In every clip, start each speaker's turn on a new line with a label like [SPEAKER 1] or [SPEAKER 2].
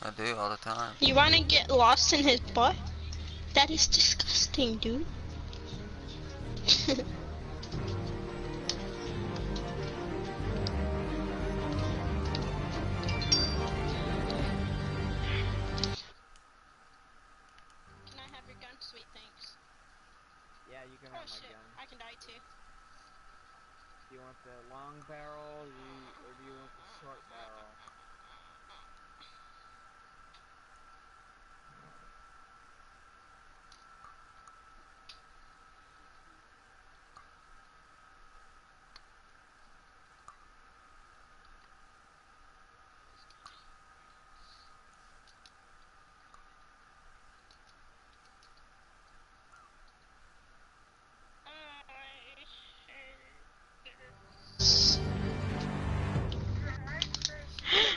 [SPEAKER 1] I do all the time.
[SPEAKER 2] You wanna get lost in his butt? That is disgusting, dude. Can I have your gun? Sweet, thanks.
[SPEAKER 3] Yeah, you can have my
[SPEAKER 2] shit.
[SPEAKER 3] gun.
[SPEAKER 2] I can die too.
[SPEAKER 3] Do you want the long barrel, or do you want the short barrel?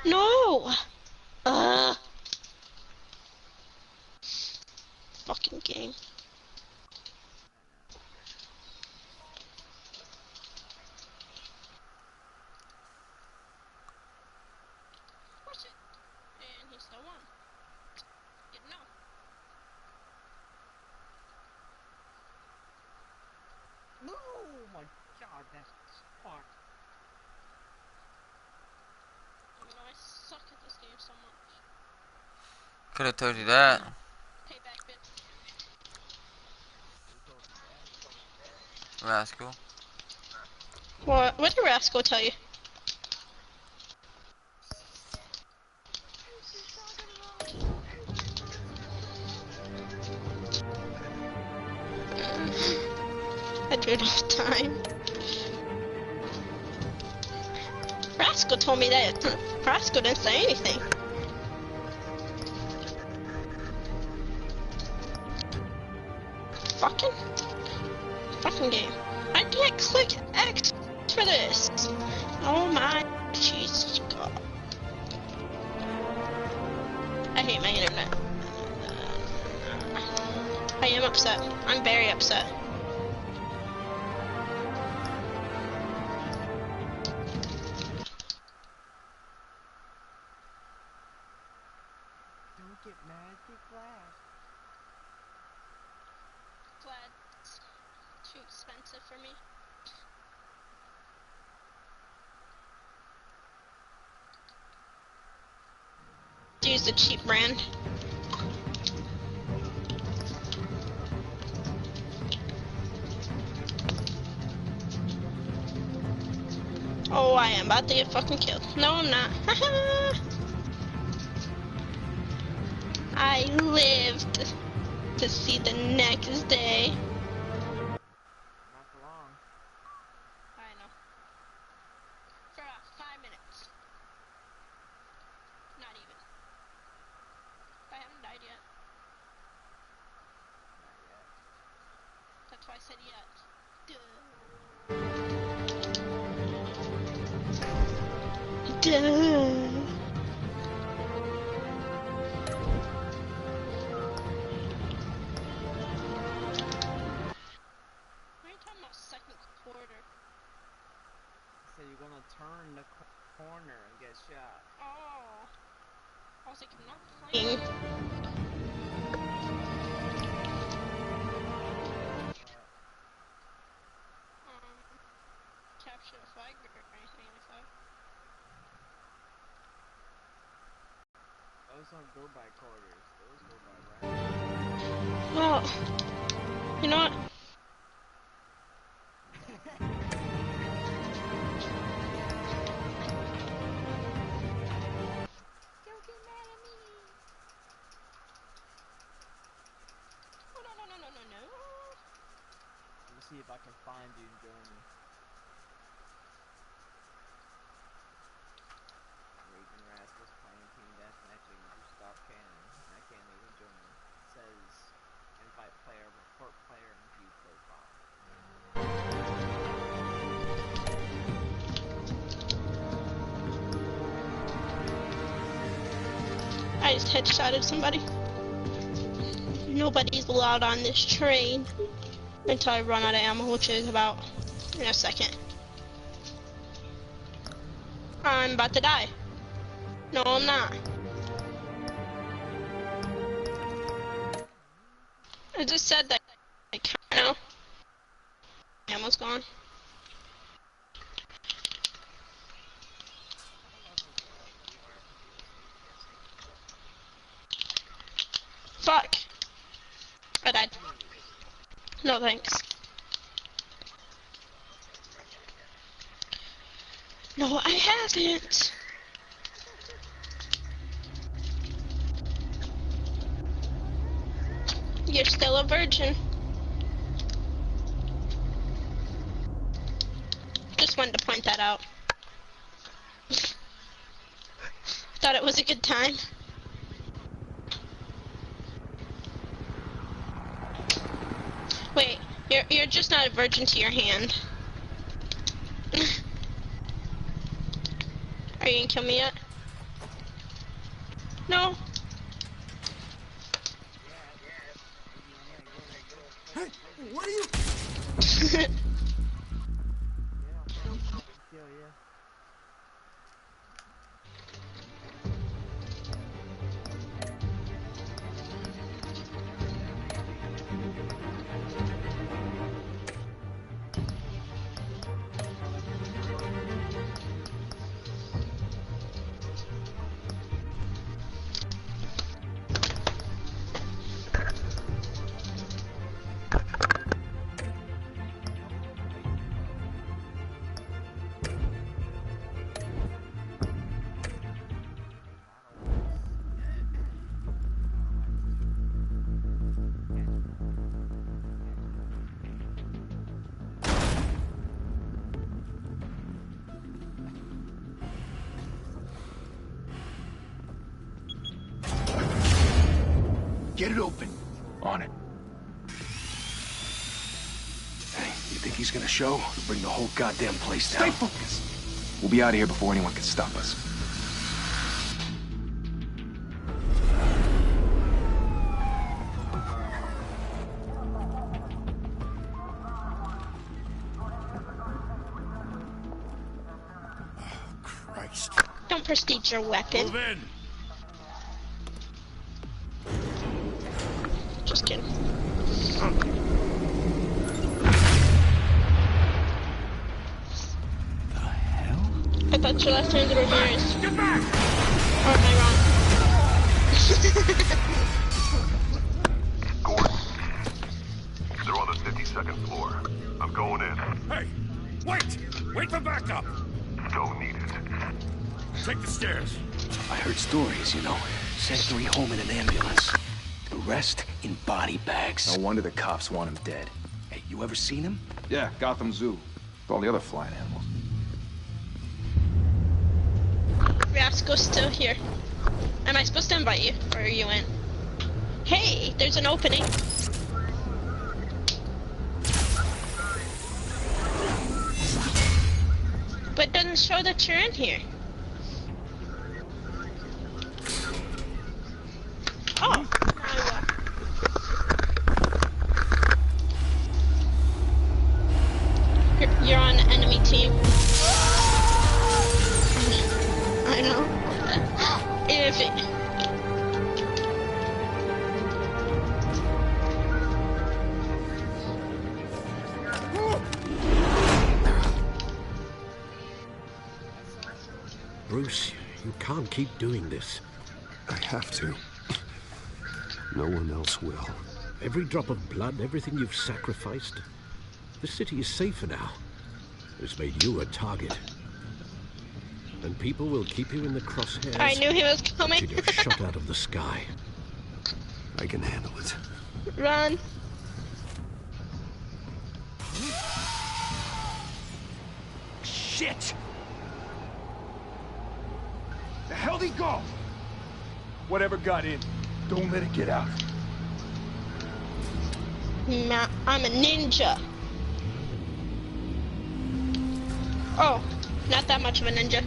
[SPEAKER 2] No! Fucking game. Push it. And he still won. Good enough.
[SPEAKER 3] No! Oh my god, that's fucked.
[SPEAKER 2] You know, I suck at this game so much.
[SPEAKER 1] Could have told you that.
[SPEAKER 2] Payback, bitch.
[SPEAKER 3] Who told you that?
[SPEAKER 1] Rascal.
[SPEAKER 2] What did Rascal tell you? I do it all the time. Rascal told me that. Rascal didn't say anything. Fucking game. I can't click X for this. Oh my Jesus God. I hate my internet. I am upset. I'm very upset.
[SPEAKER 3] Don't get mad, get glad.
[SPEAKER 2] Glad's too expensive for me. Use the cheap brand. Oh, I am about to get fucking killed. No, I'm not. I lived to see the next day.
[SPEAKER 3] Not for long.
[SPEAKER 2] I know. For 5 minutes. Not even. I haven't died yet.
[SPEAKER 3] Not yet.
[SPEAKER 2] That's why I said yet. Duh. Second quarter.
[SPEAKER 3] So you're gonna turn the corner and get shot.
[SPEAKER 2] Oh. I was like, I'm not playing. Capture the flag or anything like that.
[SPEAKER 3] Those don't go by quarters. Those go by rounds.
[SPEAKER 2] Well, you know what?
[SPEAKER 3] Don't get mad at me.
[SPEAKER 2] Oh, no.
[SPEAKER 3] Let me see if I can find you and join me. Raging Rascals playing team deathmatching Gustav Cannon. I can't even join me. It says invite player, report player, and view profile.
[SPEAKER 2] I just headshotted somebody. Nobody's allowed on this train until I run out of ammo, which is about in a second. I'm about to die. No, I'm not. I just said that. Like, no. Ammo's gone. Fuck. I died. No thanks. No, I haven't. You're still a virgin. Just wanted to point that out. Thought it was a good time. Wait, you're just not a virgin to your hand. Are you gonna kill me yet? No.
[SPEAKER 4] Hey, what are you?
[SPEAKER 5] Get it open. On it. Hey, you think he's gonna show? We'll bring the whole goddamn place down.
[SPEAKER 4] Stay focused.
[SPEAKER 5] We'll be out of here before anyone can stop us.
[SPEAKER 4] Christ.
[SPEAKER 2] Don't prestige your weapon.
[SPEAKER 4] Move in.
[SPEAKER 2] Just kidding.
[SPEAKER 5] The hell?
[SPEAKER 2] I thought your last names were yours.
[SPEAKER 4] Get back!
[SPEAKER 2] Or am I wrong?
[SPEAKER 6] Gordon. They're on the 52nd floor. I'm going in.
[SPEAKER 4] Hey, wait! Wait for backup!
[SPEAKER 6] Don't need it.
[SPEAKER 4] Take the stairs.
[SPEAKER 5] I heard stories, you know. Sent 3 home in an ambulance. The rest in body bags.
[SPEAKER 7] No wonder the cops want him dead.
[SPEAKER 5] Hey, you ever seen him?
[SPEAKER 7] Yeah, Gotham Zoo. With all the other flying animals.
[SPEAKER 2] Rascal's still here. Am I supposed to invite you, or are you in? Hey, there's an opening. But it doesn't show that you're in here. Oh, you're on the enemy team. I know. If it...
[SPEAKER 8] Bruce, you can't keep doing this.
[SPEAKER 7] I have to. No one else will.
[SPEAKER 8] Every drop of blood, everything you've sacrificed. The city is safer now. It's made you a target. And people will keep you in the crosshairs.
[SPEAKER 2] I knew he was coming.
[SPEAKER 8] Until you're shot out of the sky.
[SPEAKER 7] I can handle it.
[SPEAKER 2] Run.
[SPEAKER 5] Shit! The hell'd he go? Whatever got in, don't let it get out.
[SPEAKER 2] Nah, I'm a ninja. Oh, not that much of a ninja.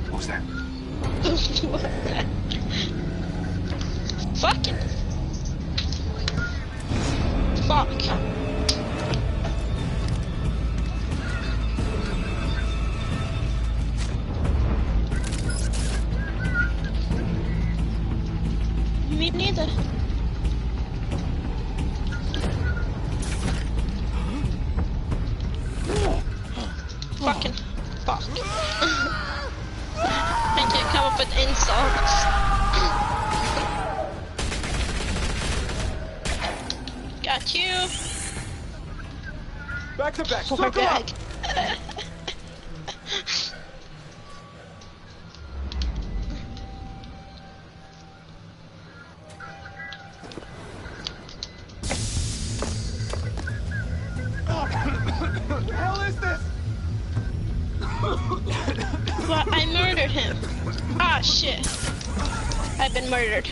[SPEAKER 5] What was that?
[SPEAKER 2] What the? Fucking. Fuck. Me neither. Fucking fuck. I can't come up with insults. Got you.
[SPEAKER 9] Back to back.
[SPEAKER 2] Poor
[SPEAKER 9] Circle up.
[SPEAKER 2] bag.
[SPEAKER 9] What the hell is this?
[SPEAKER 2] Well, I murdered him. Ah, shit. I've been murdered.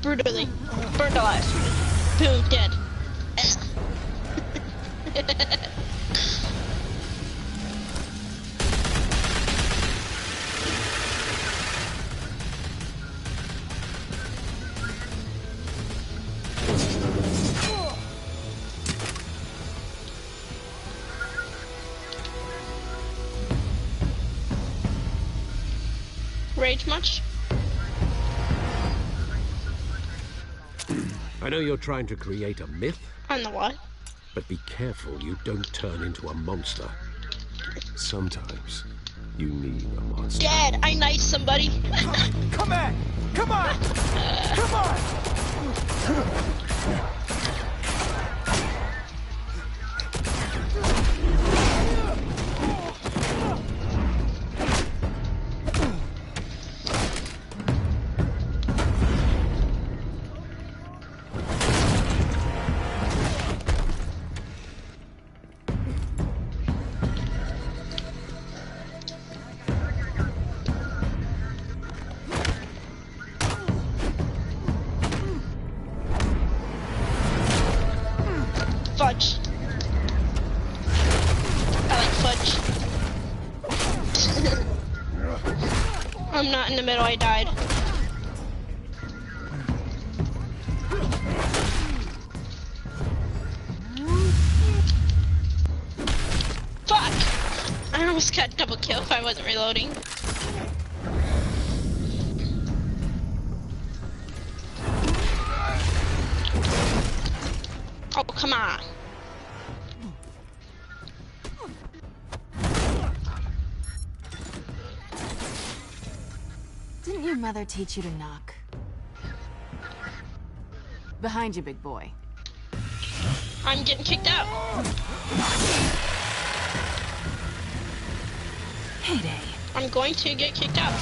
[SPEAKER 2] Brutally. Burned alive. Boom, dead. Rage much?
[SPEAKER 8] I know you're trying to create a myth,
[SPEAKER 2] On the what?
[SPEAKER 8] but be careful you don't turn into a monster.
[SPEAKER 7] Sometimes you need a monster.
[SPEAKER 2] Dead! I knifed somebody.
[SPEAKER 9] Come on! Come on! Come on!
[SPEAKER 2] Fudge. I like fudge. I'm not in the middle, I died. Fuck! I almost got double kill if I wasn't reloading. Oh, come on.
[SPEAKER 10] Didn't your mother teach you to knock? Behind you, big boy.
[SPEAKER 2] I'm getting kicked out.
[SPEAKER 10] Heyday.
[SPEAKER 2] I'm going to get kicked out.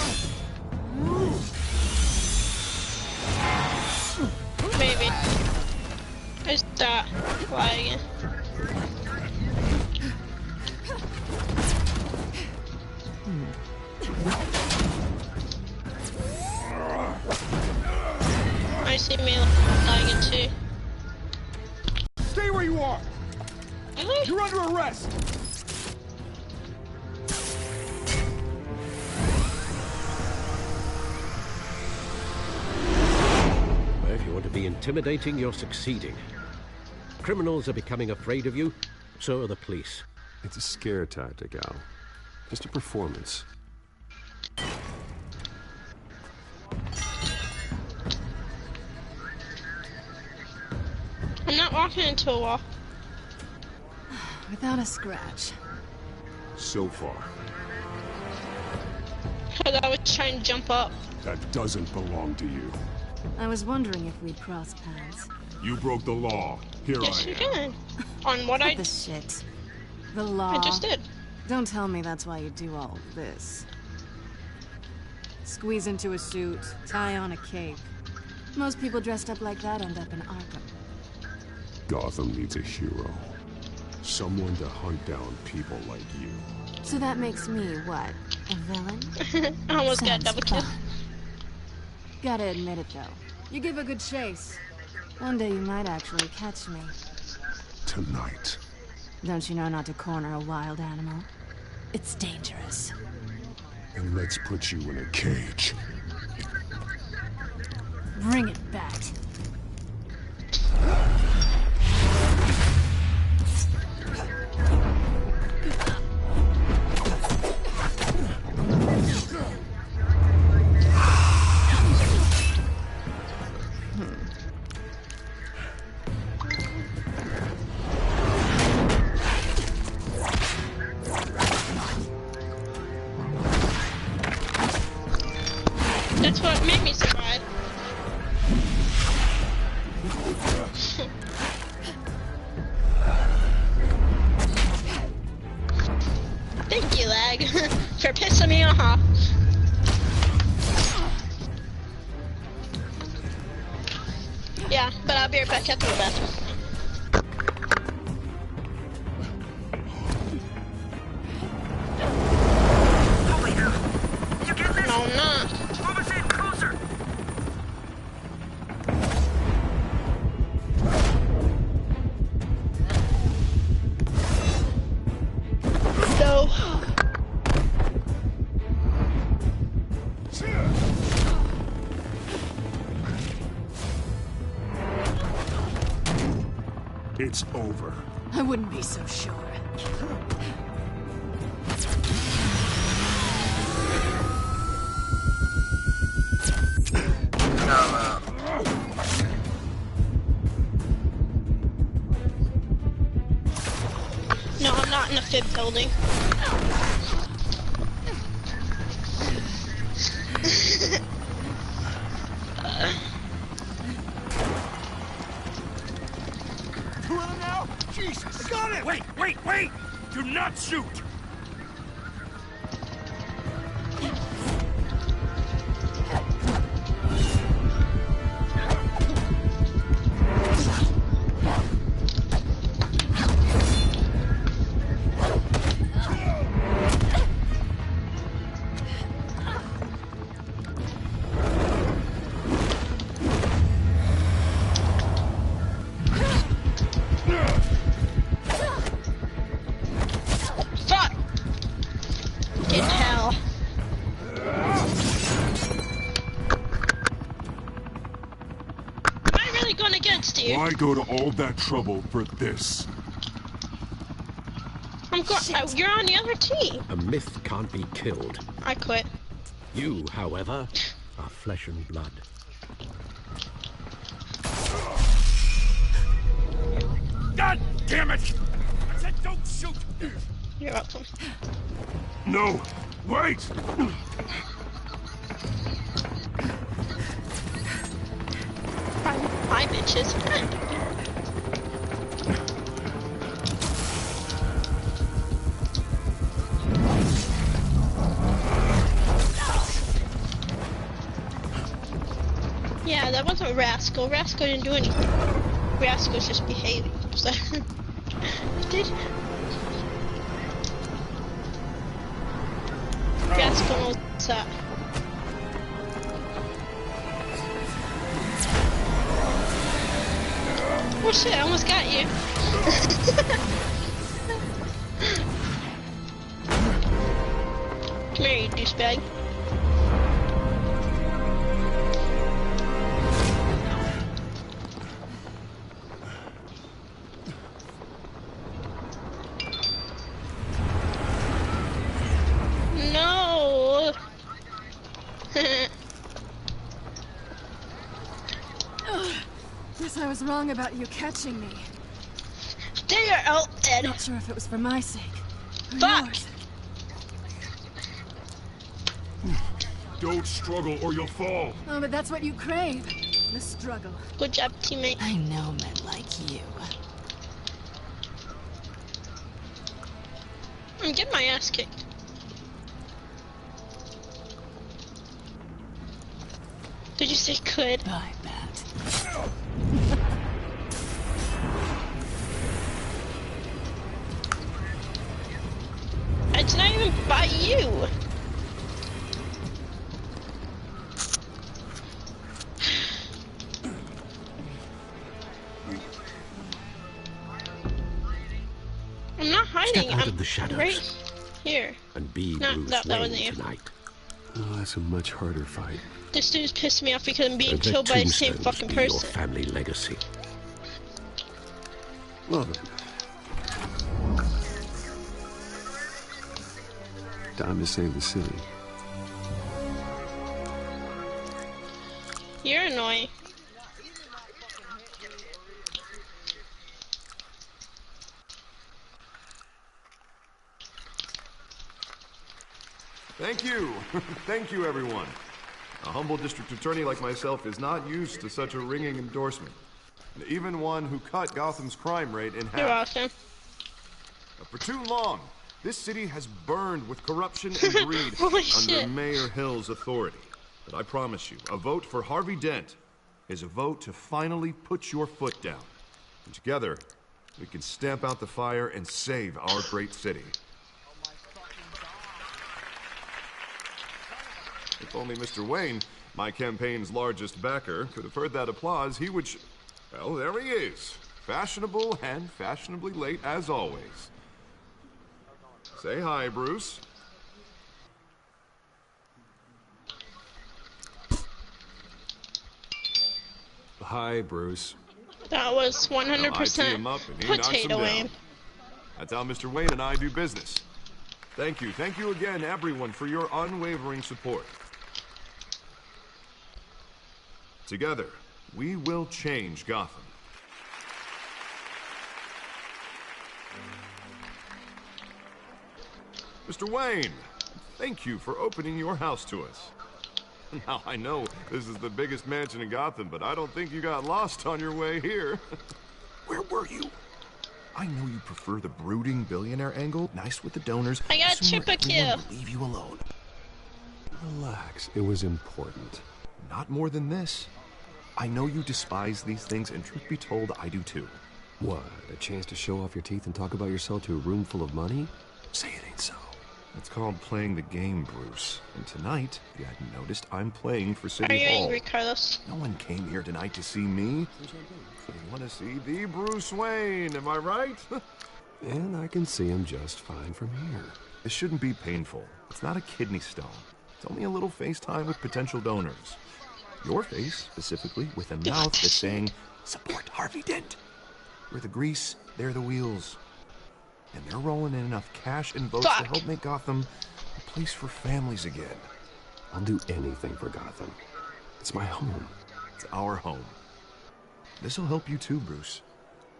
[SPEAKER 2] Maybe. I start lagging. I see me lagging too.
[SPEAKER 9] Stay where you are!
[SPEAKER 2] Really?
[SPEAKER 9] You're under arrest!
[SPEAKER 8] Well, if you want to be intimidating, you're succeeding. Criminals are becoming afraid of you, so are the police.
[SPEAKER 7] It's a scare tactic, Al. Just a performance.
[SPEAKER 2] I'm not walking into a wall.
[SPEAKER 10] Without a scratch.
[SPEAKER 7] So far,
[SPEAKER 2] Because I was trying to jump up.
[SPEAKER 7] that doesn't belong to you.
[SPEAKER 10] I was wondering if we'd cross paths.
[SPEAKER 7] You broke the law. Here
[SPEAKER 2] Yes,
[SPEAKER 7] I
[SPEAKER 2] you
[SPEAKER 7] am.
[SPEAKER 2] can. On what
[SPEAKER 10] Cut the shit. The law.
[SPEAKER 2] I just did.
[SPEAKER 10] Don't tell me that's why you do all of this. Squeeze into a suit, tie on a cape. Most people dressed up like that end up in Arkham.
[SPEAKER 7] Gotham needs a hero. Someone to hunt down people like you.
[SPEAKER 10] So that makes me, what, a villain?
[SPEAKER 2] I almost got
[SPEAKER 10] Sounds
[SPEAKER 2] double kill.
[SPEAKER 10] fun. Gotta admit it, though. You give a good chase. One day you might actually catch me.
[SPEAKER 7] Tonight.
[SPEAKER 10] Don't you know not to corner a wild animal? It's dangerous.
[SPEAKER 7] And let's put you in a cage.
[SPEAKER 10] Bring it back.
[SPEAKER 2] Yeah, but I'll be right back after the bathroom. No, I'm not.
[SPEAKER 9] Move us in closer.
[SPEAKER 2] No.
[SPEAKER 7] It's over.
[SPEAKER 10] I wouldn't be so sure.
[SPEAKER 2] No, I'm not in a fib building.
[SPEAKER 4] Who am I now? Jesus! I got it! Wait, wait, wait! Do not shoot!
[SPEAKER 2] Fuck! In hell. Am I really going against you?
[SPEAKER 7] Why go to all that trouble for this?
[SPEAKER 2] I'm going. You're on the other team.
[SPEAKER 8] A myth can't be killed.
[SPEAKER 2] I quit.
[SPEAKER 8] You, however, are flesh and blood.
[SPEAKER 4] God damn it! I said don't shoot!
[SPEAKER 2] You're welcome.
[SPEAKER 7] No! Wait!
[SPEAKER 2] Hi, bitches. Yeah, that wasn't Rascal. Rascal didn't do anything. Rascal's just behaving. So did Rascal knows what's up. Oh shit, I almost got you. Come here, you douchebag. No.
[SPEAKER 10] Guess I was wrong about you catching me.
[SPEAKER 2] Stay your out, Ed.
[SPEAKER 10] Not sure if it was for my sake. Or
[SPEAKER 2] Fuck.
[SPEAKER 10] yours.
[SPEAKER 7] Don't struggle or you'll fall.
[SPEAKER 10] Oh, but that's what you crave. The struggle.
[SPEAKER 2] Good job, teammate.
[SPEAKER 10] I know men like you.
[SPEAKER 2] I'm getting my ass kicked. Did you say could?
[SPEAKER 10] I bet.
[SPEAKER 2] I did not even buy you. I'm not hiding.
[SPEAKER 8] Step out
[SPEAKER 2] I'm
[SPEAKER 8] of the shadows.
[SPEAKER 2] right here.
[SPEAKER 8] And be
[SPEAKER 2] No,
[SPEAKER 8] Bruce
[SPEAKER 2] that
[SPEAKER 8] Wayne
[SPEAKER 2] wasn't you.
[SPEAKER 8] tonight.
[SPEAKER 7] Oh, that's a much harder fight.
[SPEAKER 2] This dude's pissed me off because I'm being
[SPEAKER 8] Let
[SPEAKER 2] killed by the same
[SPEAKER 8] tombstones
[SPEAKER 2] fucking
[SPEAKER 8] be your
[SPEAKER 2] person.
[SPEAKER 8] family legacy.
[SPEAKER 7] Love it. Time to save the city.
[SPEAKER 2] You're annoying.
[SPEAKER 11] Thank you. Thank you, everyone. A humble district attorney like myself is not used to such a ringing endorsement. Even one who cut Gotham's crime rate in half.
[SPEAKER 2] You're awesome.
[SPEAKER 11] For too long, this city has burned with corruption and greed
[SPEAKER 2] Holy
[SPEAKER 11] under
[SPEAKER 2] shit.
[SPEAKER 11] Mayor Hill's authority. But I promise you, a vote for Harvey Dent is a vote to finally put your foot down. And together, we can stamp out the fire and save our great city. If only Mr. Wayne, my campaign's largest backer, could have heard that applause, he would well, there he is. Fashionable and fashionably late as always. Say hi, Bruce.
[SPEAKER 8] Hi, Bruce.
[SPEAKER 2] That was
[SPEAKER 11] Well, I tee him
[SPEAKER 2] 100%
[SPEAKER 11] up and he knocks him
[SPEAKER 2] potato
[SPEAKER 11] down.
[SPEAKER 2] Wayne.
[SPEAKER 11] That's how Mr. Wayne and I do business. Thank you again, everyone, for your unwavering support. Together, we will change Gotham. Mr. Wayne, thank you for opening your house to us. Now, I know this is the biggest mansion in Gotham, but I don't think you got lost on your way here. Where were you? I know you prefer the brooding billionaire angle, nice with the donors.
[SPEAKER 2] I got
[SPEAKER 11] Sooner
[SPEAKER 2] Chippa
[SPEAKER 11] everyone
[SPEAKER 2] Kill.
[SPEAKER 11] will leave you alone.
[SPEAKER 8] Relax. It was important.
[SPEAKER 11] Not more than this. I know you despise these things, and truth be told, I do too.
[SPEAKER 8] What? A chance to show off your teeth and talk about yourself to a room full of money? Say it ain't so.
[SPEAKER 11] It's called playing the game, Bruce. And tonight, if you hadn't noticed, I'm playing for
[SPEAKER 2] Are
[SPEAKER 11] City
[SPEAKER 2] you
[SPEAKER 11] Hall.
[SPEAKER 2] angry, Carlos?
[SPEAKER 11] No one came here tonight to see me. They want to see the Bruce Wayne, am I right?
[SPEAKER 8] And I can see him just fine from here.
[SPEAKER 11] This shouldn't be painful. It's not a kidney stone. It's only a little FaceTime with potential donors. Your face, specifically, with a mouth that's saying, support Harvey Dent. We're the grease, they're the wheels. And they're rolling in enough cash and votes to help make Gotham a place for families again.
[SPEAKER 8] I'll do anything for Gotham. It's my home.
[SPEAKER 11] It's our home. This'll help you too, Bruce.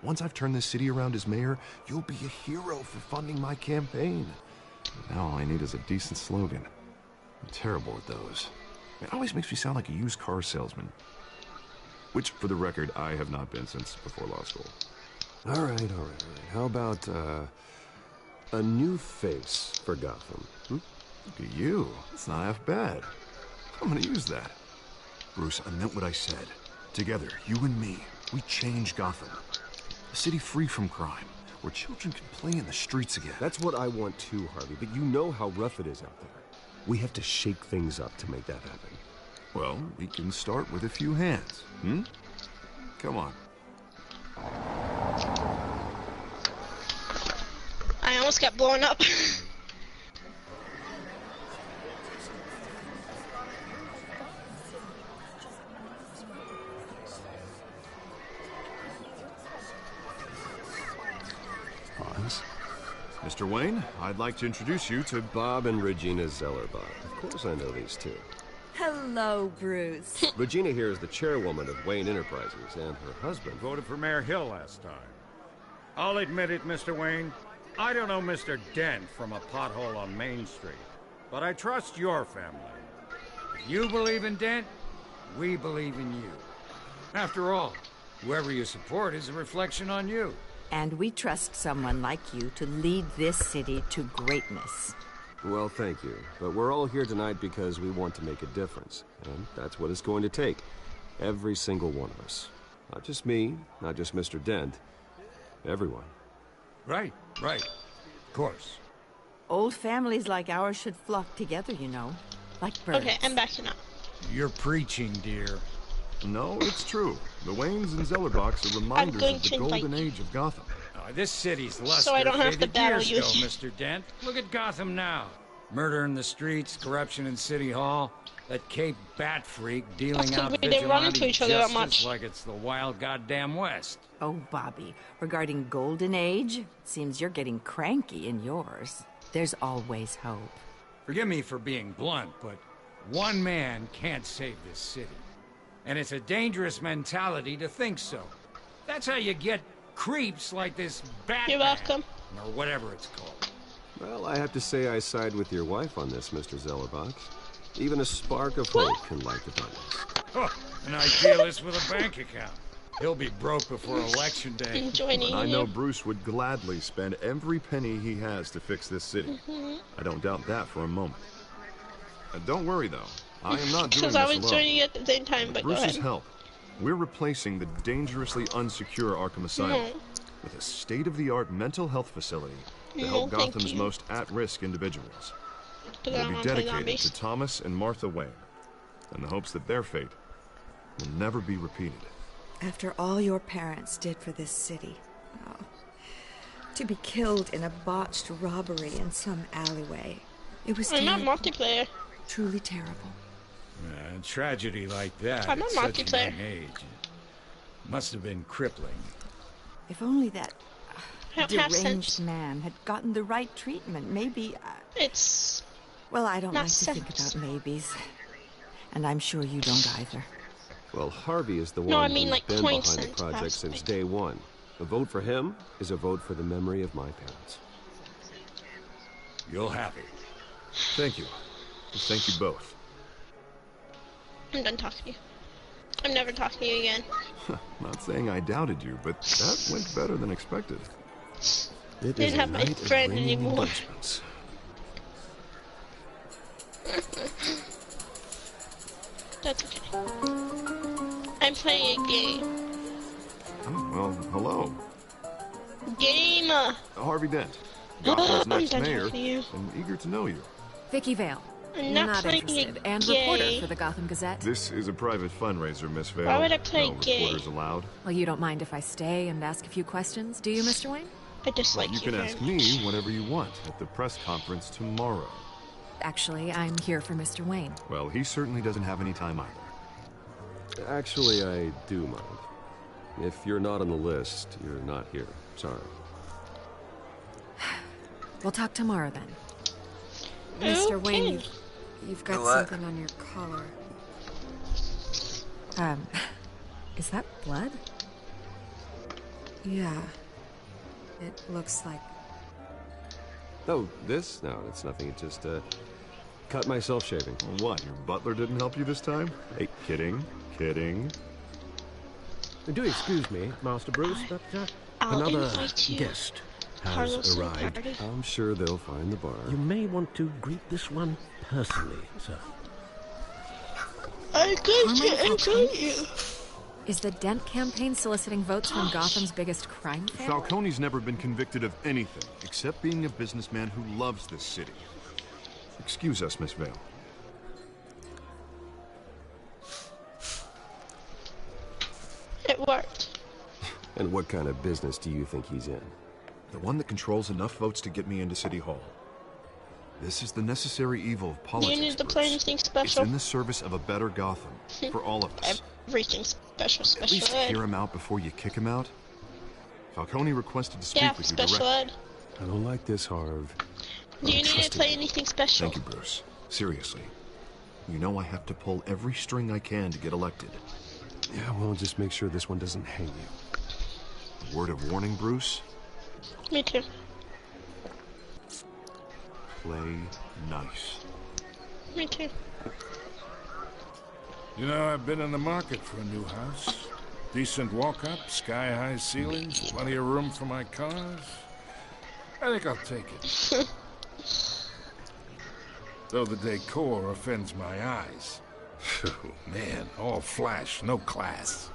[SPEAKER 11] Once I've turned this city around as mayor, you'll be a hero for funding my campaign. Now all I need is a decent slogan.
[SPEAKER 8] I'm terrible at those.
[SPEAKER 11] It always makes me sound like a used car salesman. Which, for the record, I have not been since before law school.
[SPEAKER 8] All right. How about, a new face for Gotham?
[SPEAKER 11] Look at you. It's not half bad. I'm gonna use that. Bruce, I meant what I said. Together, you and me, we change Gotham. A city free from crime, where children can play in the streets again.
[SPEAKER 8] That's what I want too, Harvey, but you know how rough it is out there. We have to shake things up to make that happen.
[SPEAKER 11] Well, we can start with a few hands, Come on.
[SPEAKER 2] I almost got blown up.
[SPEAKER 8] Hans?
[SPEAKER 11] Mr. Wayne, I'd like to introduce you to
[SPEAKER 8] Bob and Regina Zellerbach. Of course I know these two.
[SPEAKER 12] Hello, Bruce.
[SPEAKER 8] Regina here is the chairwoman of Wayne Enterprises, and her husband
[SPEAKER 4] Voted for Mayor Hill last time. I'll admit it, Mr. Wayne. I don't know Mr. Dent from a pothole on Main Street, but I trust your family. If you believe in Dent, we believe in you. After all, whoever you support is a reflection on you.
[SPEAKER 12] And we trust someone like you to lead this city to greatness.
[SPEAKER 8] Well, thank you. But we're all here tonight because we want to make a difference. And that's what it's going to take. Every single one of us. Not just me, not just Mr. Dent. Everyone.
[SPEAKER 4] Right. Of course.
[SPEAKER 12] Old families like ours should flock together, you know. Like birds.
[SPEAKER 2] Okay, I'm back to now.
[SPEAKER 4] You're preaching, dear.
[SPEAKER 11] No, it's true. The Waynes and Zellerbachs are reminders
[SPEAKER 2] going
[SPEAKER 11] of the
[SPEAKER 2] to invite
[SPEAKER 11] golden
[SPEAKER 2] you.
[SPEAKER 11] age of Gotham.
[SPEAKER 4] This city's luster
[SPEAKER 2] So I don't have to
[SPEAKER 4] faded
[SPEAKER 2] battle
[SPEAKER 4] years
[SPEAKER 2] you.
[SPEAKER 4] ago, Mr. Dent. Look at Gotham now. Murder in the streets, corruption in City Hall, that Cape Bat freak dealing
[SPEAKER 2] That's
[SPEAKER 4] out
[SPEAKER 2] good. We didn't run
[SPEAKER 4] vigilante
[SPEAKER 2] into each other that
[SPEAKER 4] justice
[SPEAKER 2] much.
[SPEAKER 4] like it's the wild goddamn West.
[SPEAKER 12] Oh, Bobby, regarding Golden Age, it seems you're getting cranky in yours. There's always hope.
[SPEAKER 4] Forgive me for being blunt, but one man can't save this city. And it's a dangerous mentality to think so. That's how you get creeps like this Batman.
[SPEAKER 2] You're welcome.
[SPEAKER 4] Or whatever it's called.
[SPEAKER 8] Well, I have to say I side with your wife on this, Mr. Zellerbach. Even a spark of hope can light the darkness.
[SPEAKER 4] Oh, an idealist with a bank account. He'll be broke before Election Day.
[SPEAKER 2] Joining
[SPEAKER 11] And I know
[SPEAKER 2] you.
[SPEAKER 11] Bruce would gladly spend every penny he has to fix this city. I don't doubt that for a moment. Don't worry, though. I am not doing
[SPEAKER 2] Because
[SPEAKER 11] this
[SPEAKER 2] I was
[SPEAKER 11] alone.
[SPEAKER 2] joining you at the same time, but go
[SPEAKER 11] Bruce's
[SPEAKER 2] ahead.
[SPEAKER 11] help, We're replacing the dangerously unsecure Arkham Asylum with a state-of-the-art mental health facility to help Gotham's most at-risk individuals. We'll be dedicated to Thomas and Martha Wayne, in the hopes that their fate will never be repeated.
[SPEAKER 12] After all your parents did for this city, to be killed in a botched robbery in some alleyway, it was
[SPEAKER 2] I'm not multiplayer.
[SPEAKER 12] Truly terrible.
[SPEAKER 4] A tragedy like that
[SPEAKER 2] I'm
[SPEAKER 4] at
[SPEAKER 2] a
[SPEAKER 4] such a
[SPEAKER 2] multiplayer.
[SPEAKER 4] young age must have been crippling.
[SPEAKER 12] If only that
[SPEAKER 2] I don't have
[SPEAKER 12] deranged
[SPEAKER 2] sense.
[SPEAKER 12] man had gotten the right treatment, maybe...
[SPEAKER 2] It's...
[SPEAKER 12] Well, I don't
[SPEAKER 2] not
[SPEAKER 12] like to think
[SPEAKER 2] sense.
[SPEAKER 12] about maybes. And I'm sure you don't either.
[SPEAKER 8] Well, Harvey is the one
[SPEAKER 2] No, I mean,
[SPEAKER 8] who's
[SPEAKER 2] like,
[SPEAKER 8] been
[SPEAKER 2] point
[SPEAKER 8] behind the
[SPEAKER 2] sense,
[SPEAKER 8] project
[SPEAKER 2] possibly.
[SPEAKER 8] since day one. A vote for him is a vote for the memory of my parents.
[SPEAKER 4] You'll have it.
[SPEAKER 11] Thank you. Thank you both.
[SPEAKER 2] I'm done talking to you. I'm never talking to you again.
[SPEAKER 11] Not saying I doubted you, but that went better than expected.
[SPEAKER 8] It
[SPEAKER 2] Didn't have my friend anymore.
[SPEAKER 8] endorsements.
[SPEAKER 2] That's okay. I'm playing a game.
[SPEAKER 11] Oh, well, hello.
[SPEAKER 2] Game!
[SPEAKER 11] Harvey Dent, Gotham's
[SPEAKER 2] I'm
[SPEAKER 11] next
[SPEAKER 2] done
[SPEAKER 11] mayor,
[SPEAKER 2] talking to you.
[SPEAKER 11] and eager to know you.
[SPEAKER 10] Vicky Vale.
[SPEAKER 2] I'm not playing
[SPEAKER 10] interested.
[SPEAKER 2] a
[SPEAKER 10] And
[SPEAKER 2] game.
[SPEAKER 10] reporter for the Gotham Gazette.
[SPEAKER 11] This is a private fundraiser, Miss Vale.
[SPEAKER 2] Why would I play
[SPEAKER 11] no
[SPEAKER 2] gay?
[SPEAKER 11] reporters allowed.
[SPEAKER 10] Well, you don't mind if I stay and ask a few questions, do you, Mr. Wayne?
[SPEAKER 2] I dislike
[SPEAKER 11] You can
[SPEAKER 2] very
[SPEAKER 11] ask
[SPEAKER 2] much.
[SPEAKER 11] me whatever you want at the press conference tomorrow.
[SPEAKER 10] Actually, I'm here for Mr. Wayne.
[SPEAKER 11] Well, he certainly doesn't have any time either.
[SPEAKER 8] Actually, I do mind. If you're not on the list, you're not here. Sorry.
[SPEAKER 10] We'll talk tomorrow then. Mr. Wayne, you've got
[SPEAKER 1] What?
[SPEAKER 10] something on your collar. Is that blood? Yeah. It looks like...
[SPEAKER 8] Oh, this? No, it's nothing. It just, cut myself shaving.
[SPEAKER 11] What, your butler didn't help you this time? Hey, kidding, kidding.
[SPEAKER 5] Do excuse me, Master Bruce, but
[SPEAKER 2] I'll
[SPEAKER 5] another
[SPEAKER 2] invite you.
[SPEAKER 5] guest has
[SPEAKER 2] Carlos
[SPEAKER 5] arrived.
[SPEAKER 2] party.
[SPEAKER 8] I'm sure they'll find the bar.
[SPEAKER 5] You may want to greet this one personally, sir.
[SPEAKER 2] I'm going to invite you.
[SPEAKER 10] Is the Dent campaign soliciting votes from Gotham's biggest crime family?
[SPEAKER 11] Falcone's never been convicted of anything except being a businessman who loves this city. Excuse us, Miss Vale.
[SPEAKER 2] It worked.
[SPEAKER 8] And what kind of business do you think he's in?
[SPEAKER 11] The one that controls enough votes to get me into City Hall. This is the necessary evil of politics.
[SPEAKER 2] You need to
[SPEAKER 11] Bruce.
[SPEAKER 2] play anything
[SPEAKER 11] It's
[SPEAKER 2] special.
[SPEAKER 11] in the service of a better Gotham for all of us.
[SPEAKER 2] Everything special,
[SPEAKER 11] At
[SPEAKER 2] special
[SPEAKER 11] least
[SPEAKER 2] ed.
[SPEAKER 11] hear him out before you kick him out. Falcone requested to speak
[SPEAKER 2] Yeah,
[SPEAKER 11] with you
[SPEAKER 2] special
[SPEAKER 11] directly.
[SPEAKER 2] ed.
[SPEAKER 8] I don't like this, Harv.
[SPEAKER 2] Do you need to
[SPEAKER 8] trusting
[SPEAKER 2] play
[SPEAKER 8] you.
[SPEAKER 2] anything special?
[SPEAKER 11] Thank you, Bruce. Seriously. You know I have to pull every string I can to get elected.
[SPEAKER 8] Yeah, well, just make sure this one doesn't hang you.
[SPEAKER 11] A word of warning, Bruce?
[SPEAKER 2] Me too.
[SPEAKER 11] Play nice.
[SPEAKER 2] Me too.
[SPEAKER 4] You know, I've been in the market for a new house. Decent walk-up, sky-high ceilings, plenty of room for my cars. I think I'll take it. Though the decor offends my eyes. Man, all flash, no class.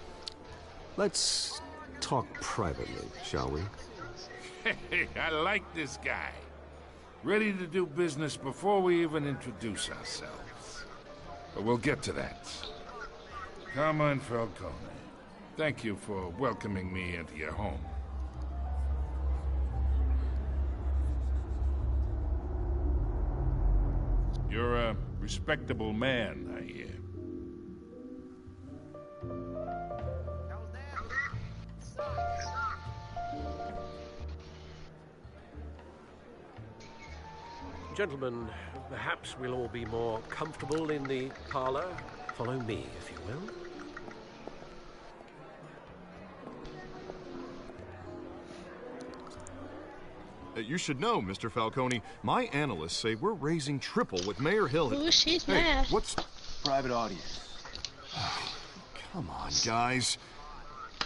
[SPEAKER 8] Let's talk privately, shall we?
[SPEAKER 4] Hey, I like this guy. Ready to do business before we even introduce ourselves. But we'll get to that. Carmine Falcone, thank you for welcoming me into your home. You're a respectable man, I hear.
[SPEAKER 5] Gentlemen, perhaps we'll all be more comfortable in the parlor. Follow me, if you will.
[SPEAKER 11] You should know, Mr. Falcone, my analysts say we're raising triple what Mayor Hill had...
[SPEAKER 2] Ooh, she's
[SPEAKER 11] Hey,
[SPEAKER 2] mad.
[SPEAKER 11] what's...
[SPEAKER 13] Private audience.
[SPEAKER 11] Come on, guys.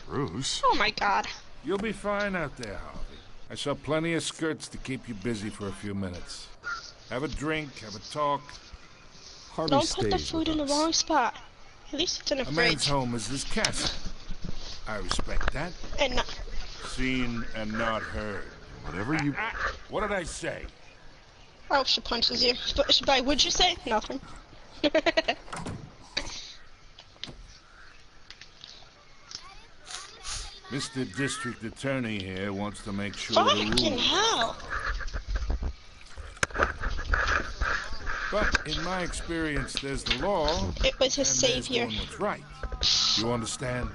[SPEAKER 11] Bruce.
[SPEAKER 2] Oh my god.
[SPEAKER 4] You'll be fine out there, Harvey. I saw plenty of skirts to keep you busy for a few minutes. Have a drink, have a talk.
[SPEAKER 8] Harvey
[SPEAKER 2] Don't put the
[SPEAKER 8] stays
[SPEAKER 2] food
[SPEAKER 8] with
[SPEAKER 2] in the
[SPEAKER 8] us.
[SPEAKER 2] wrong spot. At least it's in a
[SPEAKER 13] A man's
[SPEAKER 2] fridge.
[SPEAKER 13] home is his castle. I respect that.
[SPEAKER 2] And not.
[SPEAKER 13] Seen and not heard.
[SPEAKER 11] Whatever you...
[SPEAKER 13] What did I say?
[SPEAKER 2] Oh, she punches you. But would you say? Nothing.
[SPEAKER 13] Mr. District Attorney here wants to make sure the
[SPEAKER 2] Fucking
[SPEAKER 13] rules.
[SPEAKER 2] hell.
[SPEAKER 13] But in my experience, there's the law.
[SPEAKER 2] It was his
[SPEAKER 13] and there's
[SPEAKER 2] savior.
[SPEAKER 13] doing what's right. You understand?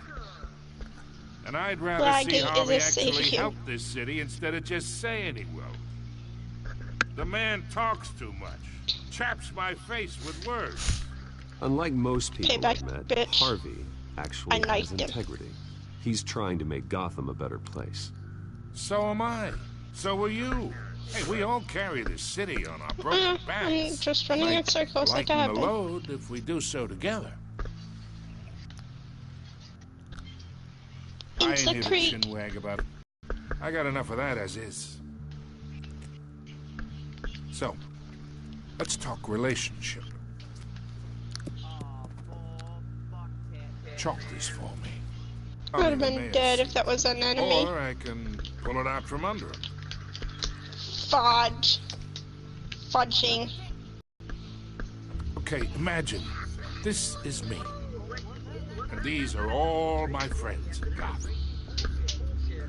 [SPEAKER 13] And I'd rather
[SPEAKER 2] Flagging
[SPEAKER 13] see
[SPEAKER 2] is
[SPEAKER 13] Harvey
[SPEAKER 2] a
[SPEAKER 13] actually
[SPEAKER 2] savior.
[SPEAKER 13] help this city instead of just saying he will. The man talks too much. Chaps my face with words.
[SPEAKER 8] Unlike most people
[SPEAKER 2] Payback,
[SPEAKER 8] I've met,
[SPEAKER 2] bitch.
[SPEAKER 8] Harvey actually
[SPEAKER 2] I
[SPEAKER 8] has
[SPEAKER 2] knifed him.
[SPEAKER 8] integrity. He's trying to make Gotham a better place.
[SPEAKER 13] So am I. So are you. Hey, we all carry this city on our broken backs.
[SPEAKER 2] I'm just running in
[SPEAKER 13] Might
[SPEAKER 2] circles like I
[SPEAKER 13] lighten
[SPEAKER 2] have
[SPEAKER 13] the
[SPEAKER 2] been.
[SPEAKER 13] load if we do so together. I ain't here to
[SPEAKER 2] Creek.
[SPEAKER 13] chinwag about it. I got enough of that as is. So, let's talk relationship. Chalk this for me.
[SPEAKER 2] Would have been dead if that was an enemy.
[SPEAKER 13] Or I can pull it out from under him.
[SPEAKER 2] Fudge. Fudging.
[SPEAKER 13] Okay, imagine this is me. And these are all my friends in Gotham.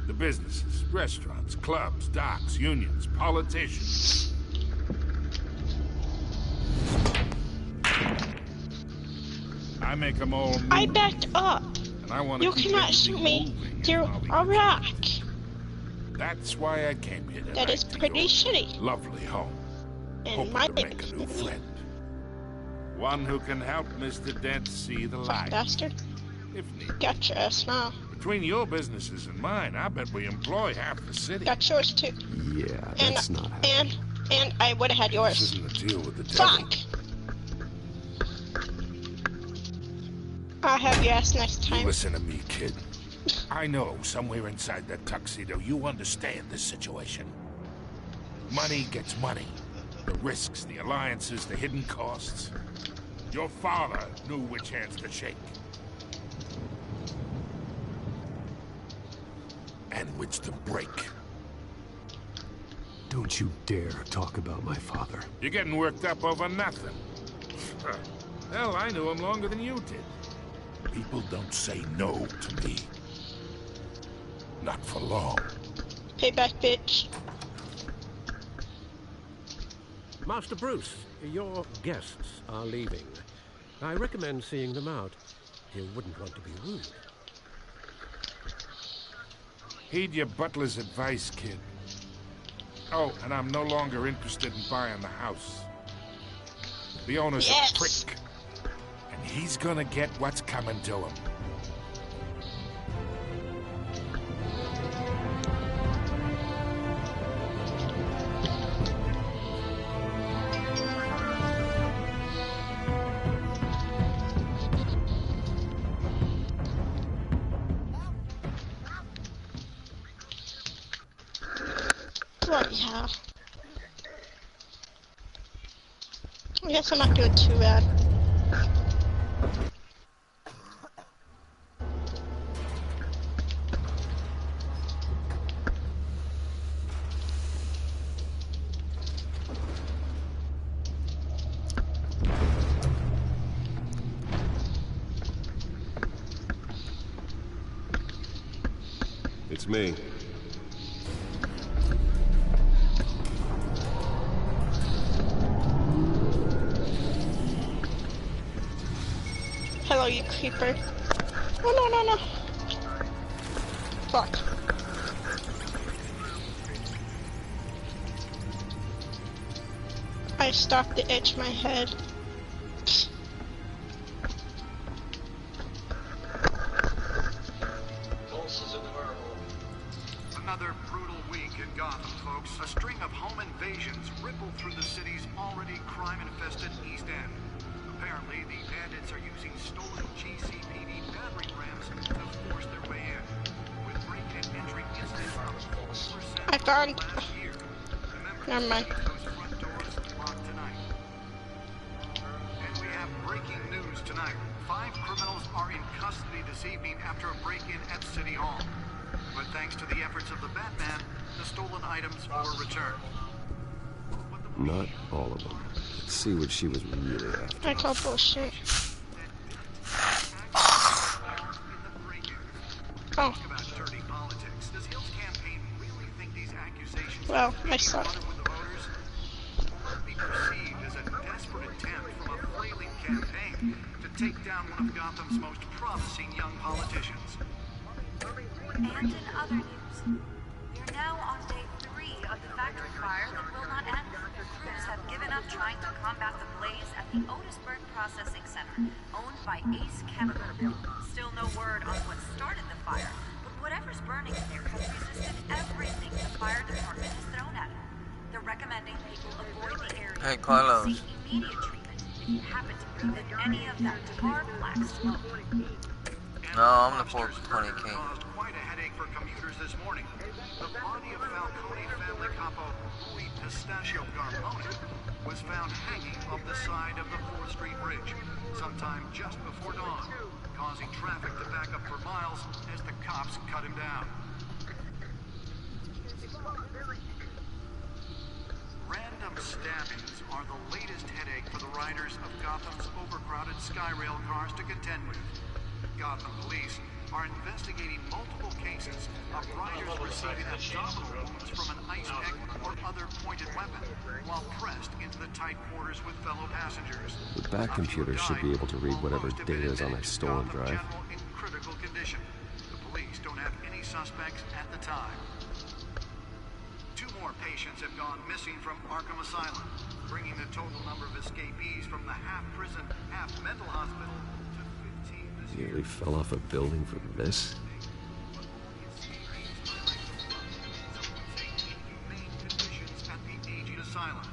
[SPEAKER 13] The businesses, restaurants, clubs, docks, unions, politicians. I make them all move.
[SPEAKER 2] I backed up.
[SPEAKER 13] And I want
[SPEAKER 2] You
[SPEAKER 13] to keep
[SPEAKER 2] cannot shoot
[SPEAKER 13] everything
[SPEAKER 2] me
[SPEAKER 13] moving
[SPEAKER 2] through
[SPEAKER 13] in Hollywood.
[SPEAKER 2] a rock.
[SPEAKER 13] That's why I came here tonight.
[SPEAKER 2] That is
[SPEAKER 13] to
[SPEAKER 2] pretty
[SPEAKER 13] your
[SPEAKER 2] shitty.
[SPEAKER 13] Lovely home.
[SPEAKER 2] And
[SPEAKER 13] Hoping
[SPEAKER 2] my
[SPEAKER 13] to make a new friend. One who can help Mr. Dent see the light.
[SPEAKER 2] Bastard.
[SPEAKER 13] If need.
[SPEAKER 2] Got your ass now.
[SPEAKER 13] Between your businesses and mine, I bet we employ half the city.
[SPEAKER 2] Got yours too.
[SPEAKER 8] Yeah,
[SPEAKER 2] And
[SPEAKER 8] that's not happening.
[SPEAKER 2] and I would have had
[SPEAKER 13] This
[SPEAKER 2] yours.
[SPEAKER 13] isn't a deal with the devil.
[SPEAKER 2] Fuck. I'll have your ass next
[SPEAKER 13] You
[SPEAKER 2] time.
[SPEAKER 13] listen to me, kid. I know somewhere inside that tuxedo you understand this situation. Money gets money. The risks, the alliances, the hidden costs. Your father knew which hands to shake. And which to break.
[SPEAKER 8] Don't you dare talk about my father.
[SPEAKER 13] You're getting worked up over nothing. Hell, I knew him longer than you did. People don't say no to me. Not for long.
[SPEAKER 2] Payback, bitch.
[SPEAKER 14] Master Bruce, your guests are leaving. I recommend seeing them out. You wouldn't want to be rude.
[SPEAKER 13] Heed your butler's advice, kid. Oh, and I'm no longer interested in buying the house. The owner's a prick. And he's gonna get what's coming to him.
[SPEAKER 2] Bloody hell. I guess I'm not doing too bad.
[SPEAKER 8] It's me.
[SPEAKER 2] Hello, you creeper. Oh, no, no, no. Fuck. I stopped to itch my head.
[SPEAKER 15] Another brutal week in Gotham, folks. A string of home invasions rippled through the city's already crime-infested East End. Apparently, the bandits are using stolen GCPD battering rams to force their way in. With break-and-entry incidents
[SPEAKER 2] I found. Never mind.
[SPEAKER 15] And we have breaking news tonight. 5 criminal stolen items were returned.
[SPEAKER 8] Not all of them. Let's see what she was really after.
[SPEAKER 2] I call bullshit. Oh. Well, I suck.
[SPEAKER 15] Be perceived as a desperate attempt from a flailing campaign to take down one of Gotham's most promising young politicians.
[SPEAKER 16] And in other news, we're now on day 3 of the factory fire that will not end. Crews have given up trying to combat the blaze at the Otisburg Processing Center, owned by Ace Chemical. Still no word on what started the fire, but whatever's burning there has resisted everything the fire department has thrown at it. They're recommending people avoid the area
[SPEAKER 1] Hey,
[SPEAKER 16] and
[SPEAKER 1] Carlos.
[SPEAKER 16] seek immediate treatment if you happen to breathe in any of that tar black smoke.
[SPEAKER 1] No, I'm the 420 king.
[SPEAKER 15] Caused quite a headache for commuters this morning. The body of Falcone family capo Louis Pistachio Garmone was found hanging off the side of the 4th Street Bridge sometime just before dawn, causing traffic to back up for miles as the cops cut him down. Random stabbings are the latest headache for the riders of Gotham's overcrowded Skyrail cars to contend with. Gotham police are investigating multiple cases of riders receiving abdominal wounds from an ice pick or other pointed weapon while pressed into the tight quarters with fellow passengers.
[SPEAKER 8] The back computer should be able to read whatever data is on that stolen drive.
[SPEAKER 15] In critical condition. The police don't have any suspects at the time. 2 more patients have gone missing from Arkham Asylum, bringing the total number of escapees from the half-prison, half-mental hospital to 15 this year.
[SPEAKER 8] Nearly fell off a building for this?
[SPEAKER 15] Humane conditions at the aging asylum.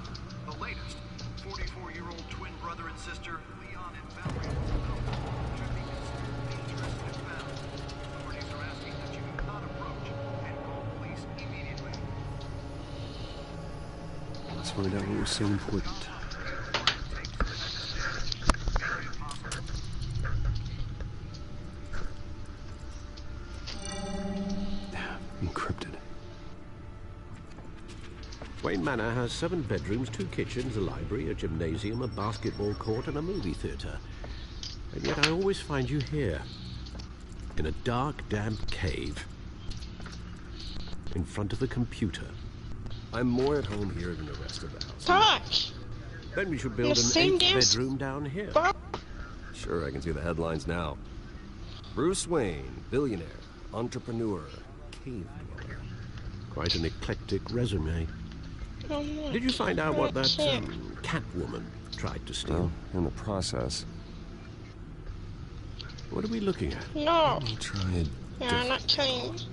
[SPEAKER 15] The latest, 44-year-old twin brother and sister, Leon and Valerie, should be considered dangerous if found. Authorities are asking that you do not approach and call police immediately.
[SPEAKER 8] Let's find out what was so important. Encrypted.
[SPEAKER 14] Wayne Manor has 7 bedrooms, 2 kitchens, a library, a gymnasium, a basketball court, and a movie theater. And yet I always find you here, in a dark, damp cave, in front of the computer.
[SPEAKER 8] I'm more at home here than the rest of the house.
[SPEAKER 2] Gosh!
[SPEAKER 14] Then we should build an
[SPEAKER 2] same
[SPEAKER 14] 8th bedroom down here.
[SPEAKER 8] Sure, I can see the headlines now. Bruce Wayne, billionaire, entrepreneur, cave dweller.
[SPEAKER 14] Quite an eclectic resume.
[SPEAKER 2] Oh, no,
[SPEAKER 14] Did you find out what that
[SPEAKER 2] check.
[SPEAKER 14] Catwoman tried to steal?
[SPEAKER 8] Well, in the process.
[SPEAKER 14] What are we looking at?
[SPEAKER 2] No!
[SPEAKER 8] Let me try it.
[SPEAKER 2] Yeah, I'm not killing you.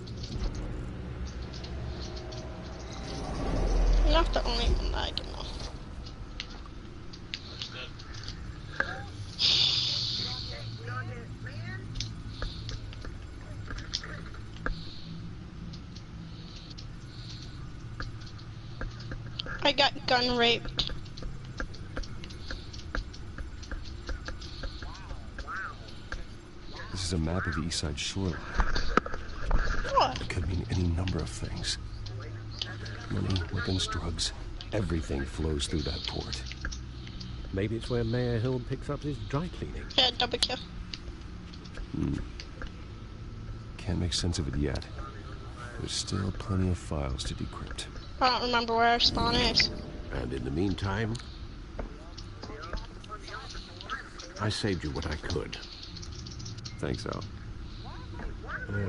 [SPEAKER 2] Not the only one that I can know. I got gun raped.
[SPEAKER 8] This is a map of the East Side shoreline.
[SPEAKER 2] What?
[SPEAKER 8] It could mean any number of things. Money, weapons, drugs, everything flows through that port.
[SPEAKER 14] Maybe it's where Mayor Hill picks up his dry cleaning.
[SPEAKER 2] Yeah, double kill.
[SPEAKER 8] Can't make sense of it yet. There's still plenty of files to decrypt.
[SPEAKER 2] I don't remember where our spawn is.
[SPEAKER 14] And in the meantime, I saved you what I could.
[SPEAKER 8] Thanks, Al.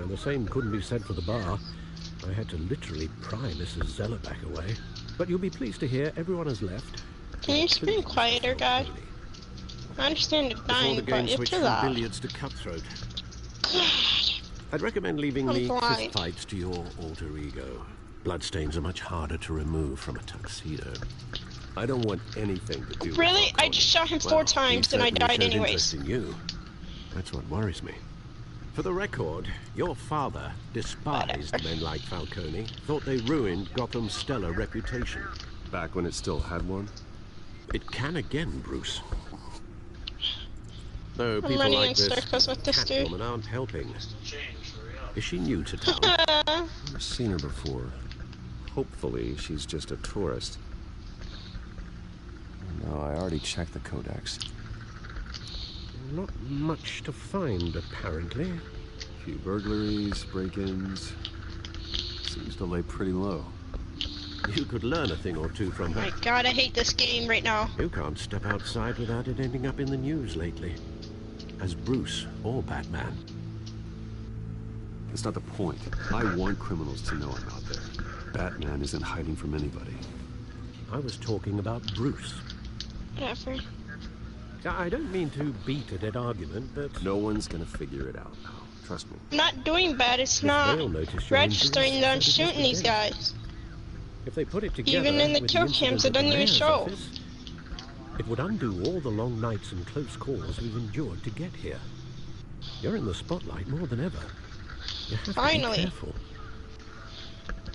[SPEAKER 14] The same couldn't be said for the bar. I had to literally pry Mrs. Zeller back away. But you'll be pleased to hear everyone has left.
[SPEAKER 2] Can you speak quieter, guy? I understand it's
[SPEAKER 14] Before
[SPEAKER 2] dying,
[SPEAKER 14] the
[SPEAKER 2] but
[SPEAKER 14] game
[SPEAKER 2] it's
[SPEAKER 14] switched
[SPEAKER 2] too
[SPEAKER 14] from
[SPEAKER 2] loud.
[SPEAKER 14] billiards to cutthroat. I'd recommend leaving
[SPEAKER 2] I'm
[SPEAKER 14] the
[SPEAKER 2] blind.
[SPEAKER 14] fistfights to your alter ego. Bloodstains are much harder to remove from a tuxedo.
[SPEAKER 8] I don't want anything to do with
[SPEAKER 2] Really? I just shot him 4 times and I died anyways.
[SPEAKER 14] In you. That's what worries me. For the record, your father despised men like Falcone, thought they ruined Gotham's stellar reputation.
[SPEAKER 8] Back when it still had one?
[SPEAKER 14] It can again, Bruce. Though
[SPEAKER 2] I'm
[SPEAKER 14] people
[SPEAKER 2] running
[SPEAKER 14] like
[SPEAKER 2] in
[SPEAKER 14] this
[SPEAKER 2] circles with this dude.
[SPEAKER 14] Catwoman aren't helping. Is she new to town?
[SPEAKER 8] I've seen her before. Hopefully, she's just a tourist. No, I already checked the codex.
[SPEAKER 14] Not much to find, apparently.
[SPEAKER 8] A few burglaries, break-ins. Seems to lay pretty low.
[SPEAKER 14] You could learn a thing or two from her.
[SPEAKER 2] My God, I hate this game right now.
[SPEAKER 14] You can't step outside without it ending up in the news lately. As Bruce or Batman.
[SPEAKER 8] That's not the point. I want criminals to know I'm out there. Batman isn't hiding from anybody.
[SPEAKER 14] I was talking about Bruce.
[SPEAKER 2] Whatever.
[SPEAKER 14] I don't mean to beat a dead argument, but...
[SPEAKER 8] No one's gonna figure it out now. Trust me.
[SPEAKER 2] I'm not doing bad. It's not registering that I'm shooting these guys.
[SPEAKER 14] If they put it together,
[SPEAKER 2] even in the kill cams, it doesn't even show.
[SPEAKER 14] It would undo all the long nights and close calls we've endured to get here. You're in the spotlight more than ever. You have
[SPEAKER 2] Finally.
[SPEAKER 14] to be careful.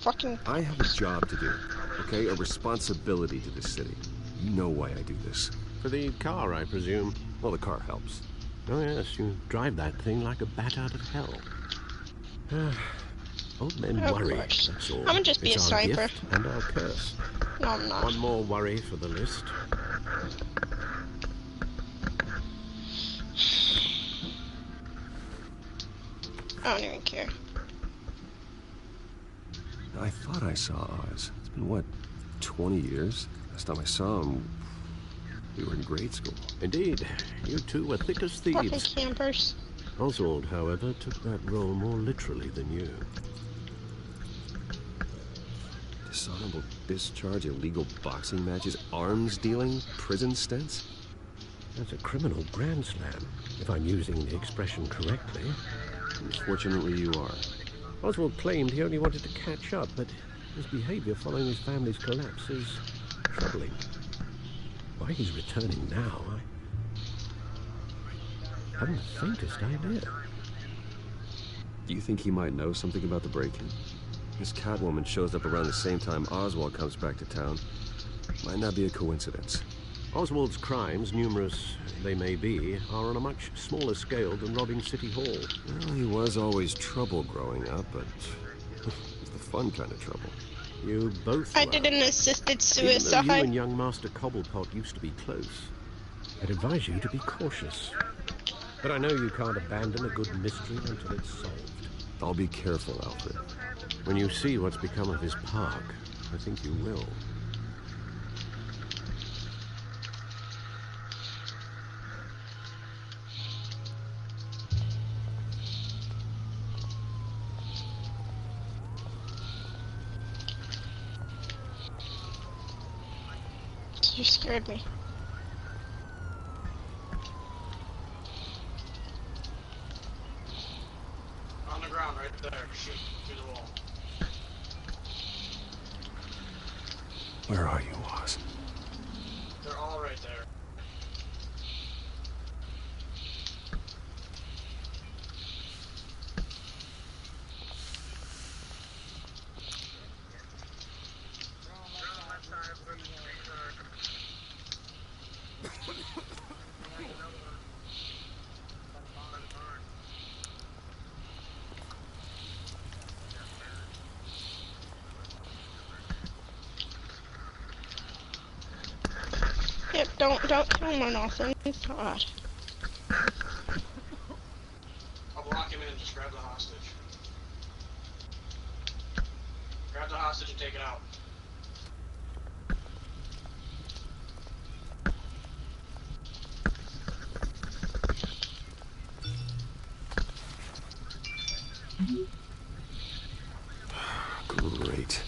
[SPEAKER 2] Fucking.
[SPEAKER 8] I have a job to do, okay? A responsibility to this city. You know why I do this.
[SPEAKER 14] For the car, I presume.
[SPEAKER 8] Well, the car helps.
[SPEAKER 14] Oh yes, you drive that thing like a bat out of hell. Old men worry, that's all.
[SPEAKER 2] I'm gonna just be
[SPEAKER 14] it's
[SPEAKER 2] a
[SPEAKER 14] our
[SPEAKER 2] sniper.
[SPEAKER 14] Gift and our curse.
[SPEAKER 2] No, I'm not.
[SPEAKER 14] One more worry for the list.
[SPEAKER 2] I don't even care.
[SPEAKER 8] I thought I saw Oz. It's been, what, 20 years? Last time I saw him, we were in grade school.
[SPEAKER 14] Indeed. You two were thick as thieves.
[SPEAKER 2] Fucking campers.
[SPEAKER 14] Oswald, however, took that role more literally than you.
[SPEAKER 8] Dishonorable discharge, illegal boxing matches, arms dealing, prison stints?
[SPEAKER 14] That's a criminal grand slam, if I'm using the expression correctly.
[SPEAKER 8] Unfortunately, you are.
[SPEAKER 14] Oswald claimed he only wanted to catch up, but his behavior following his family's collapse is troubling. Why he's returning now, I haven't the faintest idea.
[SPEAKER 8] Do you think he might know something about the break-in? This Catwoman shows up around the same time Oswald comes back to town. Might not be a coincidence.
[SPEAKER 14] Oswald's crimes, numerous they may be, are on a much smaller scale than robbing City Hall.
[SPEAKER 8] Well, he was always trouble growing up, but it's the fun kind of trouble.
[SPEAKER 14] You both
[SPEAKER 2] I did an assisted
[SPEAKER 14] Even
[SPEAKER 2] suicide.
[SPEAKER 14] though you and young Master Cobblepot used to be close, I'd advise you to be cautious. But I know you can't abandon a good mystery until it's solved.
[SPEAKER 8] I'll be careful, Alfred.
[SPEAKER 14] When you see what's become of his park, I think you will.
[SPEAKER 2] You scared me.
[SPEAKER 17] On the ground right there. Shoot through the wall.
[SPEAKER 8] Where are you, Oz?
[SPEAKER 17] They're all right there.
[SPEAKER 2] Yep, don't kill him or nothing. God.
[SPEAKER 17] I'll block him in and just grab the hostage. Grab the hostage and take it out.
[SPEAKER 8] Great.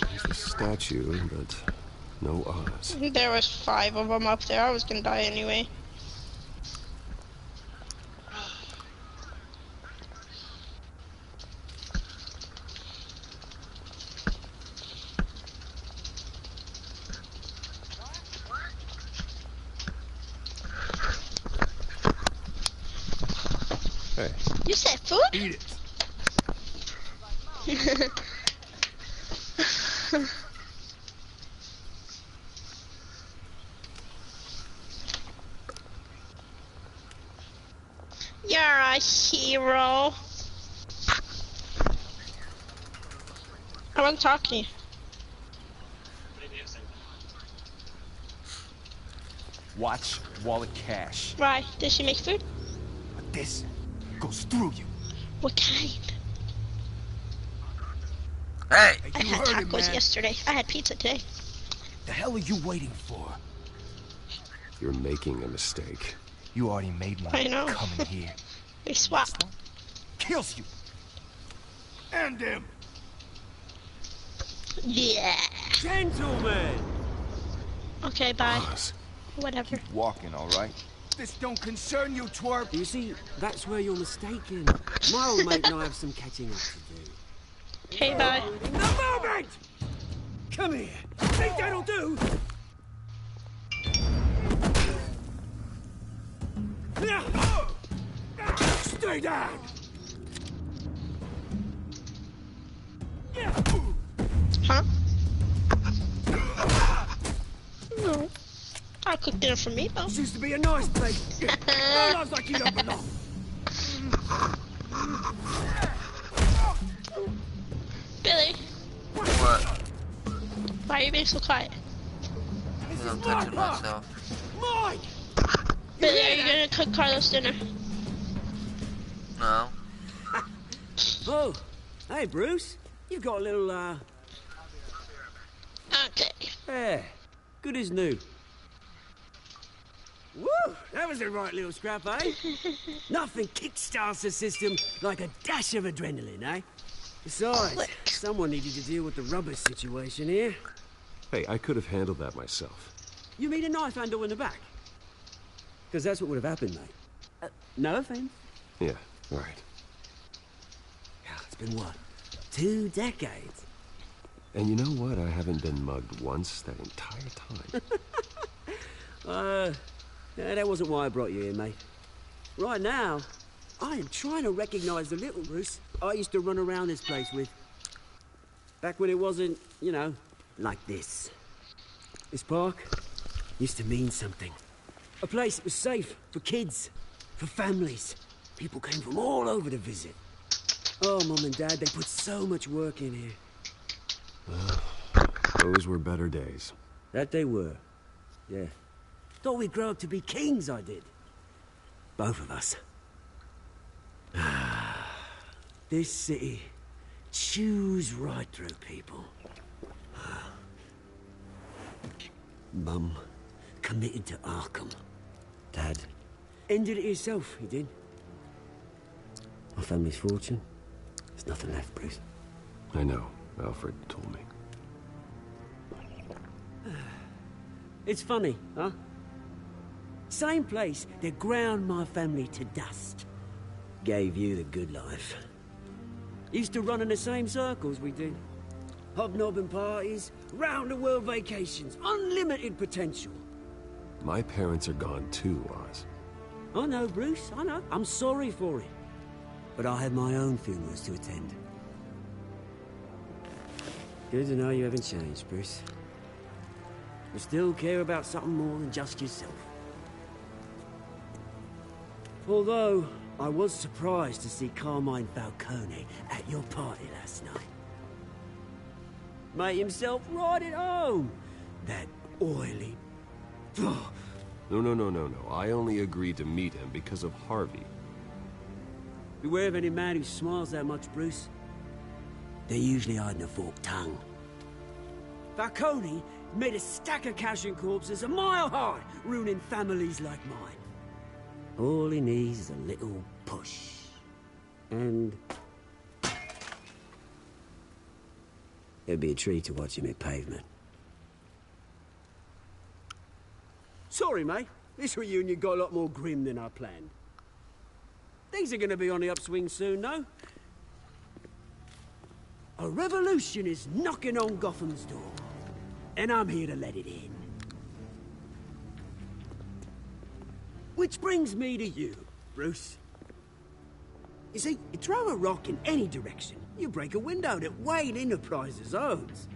[SPEAKER 8] There's the statue, but no Oz.
[SPEAKER 2] There was 5 of them up there. I was gonna die anyway.
[SPEAKER 8] Hey.
[SPEAKER 2] You said food?
[SPEAKER 8] Eat it.
[SPEAKER 2] You're a hero. I wasn't talking.
[SPEAKER 9] Watch wallet cash.
[SPEAKER 2] Why? Did she make food?
[SPEAKER 9] But this goes through you.
[SPEAKER 2] What kind?
[SPEAKER 1] Hey!
[SPEAKER 2] I had tacos yesterday. I had pizza today.
[SPEAKER 9] The hell are you waiting for?
[SPEAKER 8] You're making a mistake.
[SPEAKER 9] You already made one.
[SPEAKER 2] I know.
[SPEAKER 9] Coming here.
[SPEAKER 2] They swapped.
[SPEAKER 9] Kills you. And him.
[SPEAKER 2] Yeah.
[SPEAKER 5] Gentlemen.
[SPEAKER 2] Okay, bye.
[SPEAKER 8] Boss.
[SPEAKER 2] Whatever.
[SPEAKER 9] Keep walking, all right? This don't concern you, twerp.
[SPEAKER 5] You see, that's where you're mistaken. My old mate and I have some catching up to do.
[SPEAKER 2] Okay, bye.
[SPEAKER 5] The moment! Come here. Think that'll do? Stay down.
[SPEAKER 2] Huh? No. I cooked dinner for me, though.
[SPEAKER 5] This used to be a nice place. No lives like you don't belong.
[SPEAKER 2] Billy.
[SPEAKER 1] What?
[SPEAKER 2] Why are you being so quiet?
[SPEAKER 1] Because I'm touching myself.
[SPEAKER 5] Mine.
[SPEAKER 2] Billy, are you gonna cook Carlos dinner?
[SPEAKER 1] No.
[SPEAKER 5] Oh, hey, Bruce. You've got a little,
[SPEAKER 2] Okay.
[SPEAKER 5] Yeah, good as new. Woo! That was a right little scrap, eh? Nothing kickstarts the system like a dash of adrenaline, eh? Besides, someone needed to deal with the rubber situation here.
[SPEAKER 8] Hey, I could have handled that myself.
[SPEAKER 5] You mean a knife handle in the back? Because that's what would have happened, mate. No offense.
[SPEAKER 8] Yeah, right.
[SPEAKER 5] Yeah, it's been what? 2 decades?
[SPEAKER 8] And you know what? I haven't been mugged once that entire time.
[SPEAKER 5] Yeah, that wasn't why I brought you here, mate. Right now, I am trying to recognize the little Bruce I used to run around this place with. Back when it wasn't, you know, like this. This park used to mean something. A place that was safe for kids, for families. People came from all over to visit. Oh, Mum and Dad, they put so much work in here.
[SPEAKER 8] Those were better days.
[SPEAKER 5] That they were. Yeah. Thought we'd grow up to be kings, I did. Both of us. This city chews right through people. Mum committed to Arkham. Dad ended it himself, he did. My family's fortune. There's nothing left, Bruce.
[SPEAKER 8] I know. Alfred told me.
[SPEAKER 5] It's funny, huh? Same place that ground my family to dust. Gave you the good life. Used to run in the same circles we did. Hobnobbing parties, round-the-world vacations, unlimited potential.
[SPEAKER 8] My parents are gone too, Oz.
[SPEAKER 5] I know, Bruce, I know. I'm sorry for it. But I have my own funerals to attend. Good to know you haven't changed, Bruce. You still care about something more than just yourself. Although, I was surprised to see Carmine Falcone at your party last night. Made himself right at home. That oily...
[SPEAKER 8] No. I only agreed to meet him because of Harvey.
[SPEAKER 5] Beware of any man who smiles that much, Bruce. They're usually hiding a forked tongue. Falcone made a stack of cash and corpses a mile high, ruining families like mine. All he needs is a little push. And... it'd be a treat to watch him hit pavement. Sorry, mate. This reunion got a lot more grim than I planned. Things are gonna be on the upswing soon, though. A revolution is knocking on Gotham's door. And I'm here to let it in. Which brings me to you, Bruce. You see, you throw a rock in any direction, you break a window that Wayne Enterprises owns.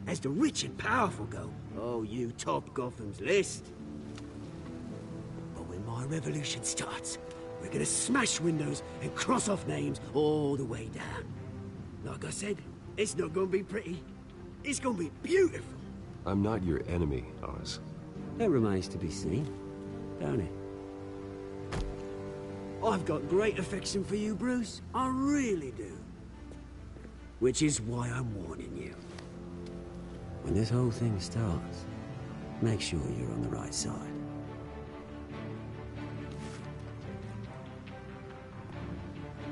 [SPEAKER 5] As the rich and powerful go, oh, you top Gotham's list. But when my revolution starts, we're gonna smash windows and cross off names all the way down. Like I said, It's not gonna be pretty. It's gonna be beautiful.
[SPEAKER 8] I'm not your enemy, Oz.
[SPEAKER 5] That remains to be seen, don't it? I've got great affection for you, Bruce. I really do. Which is why I'm warning you. When this whole thing starts, make sure you're on the right side.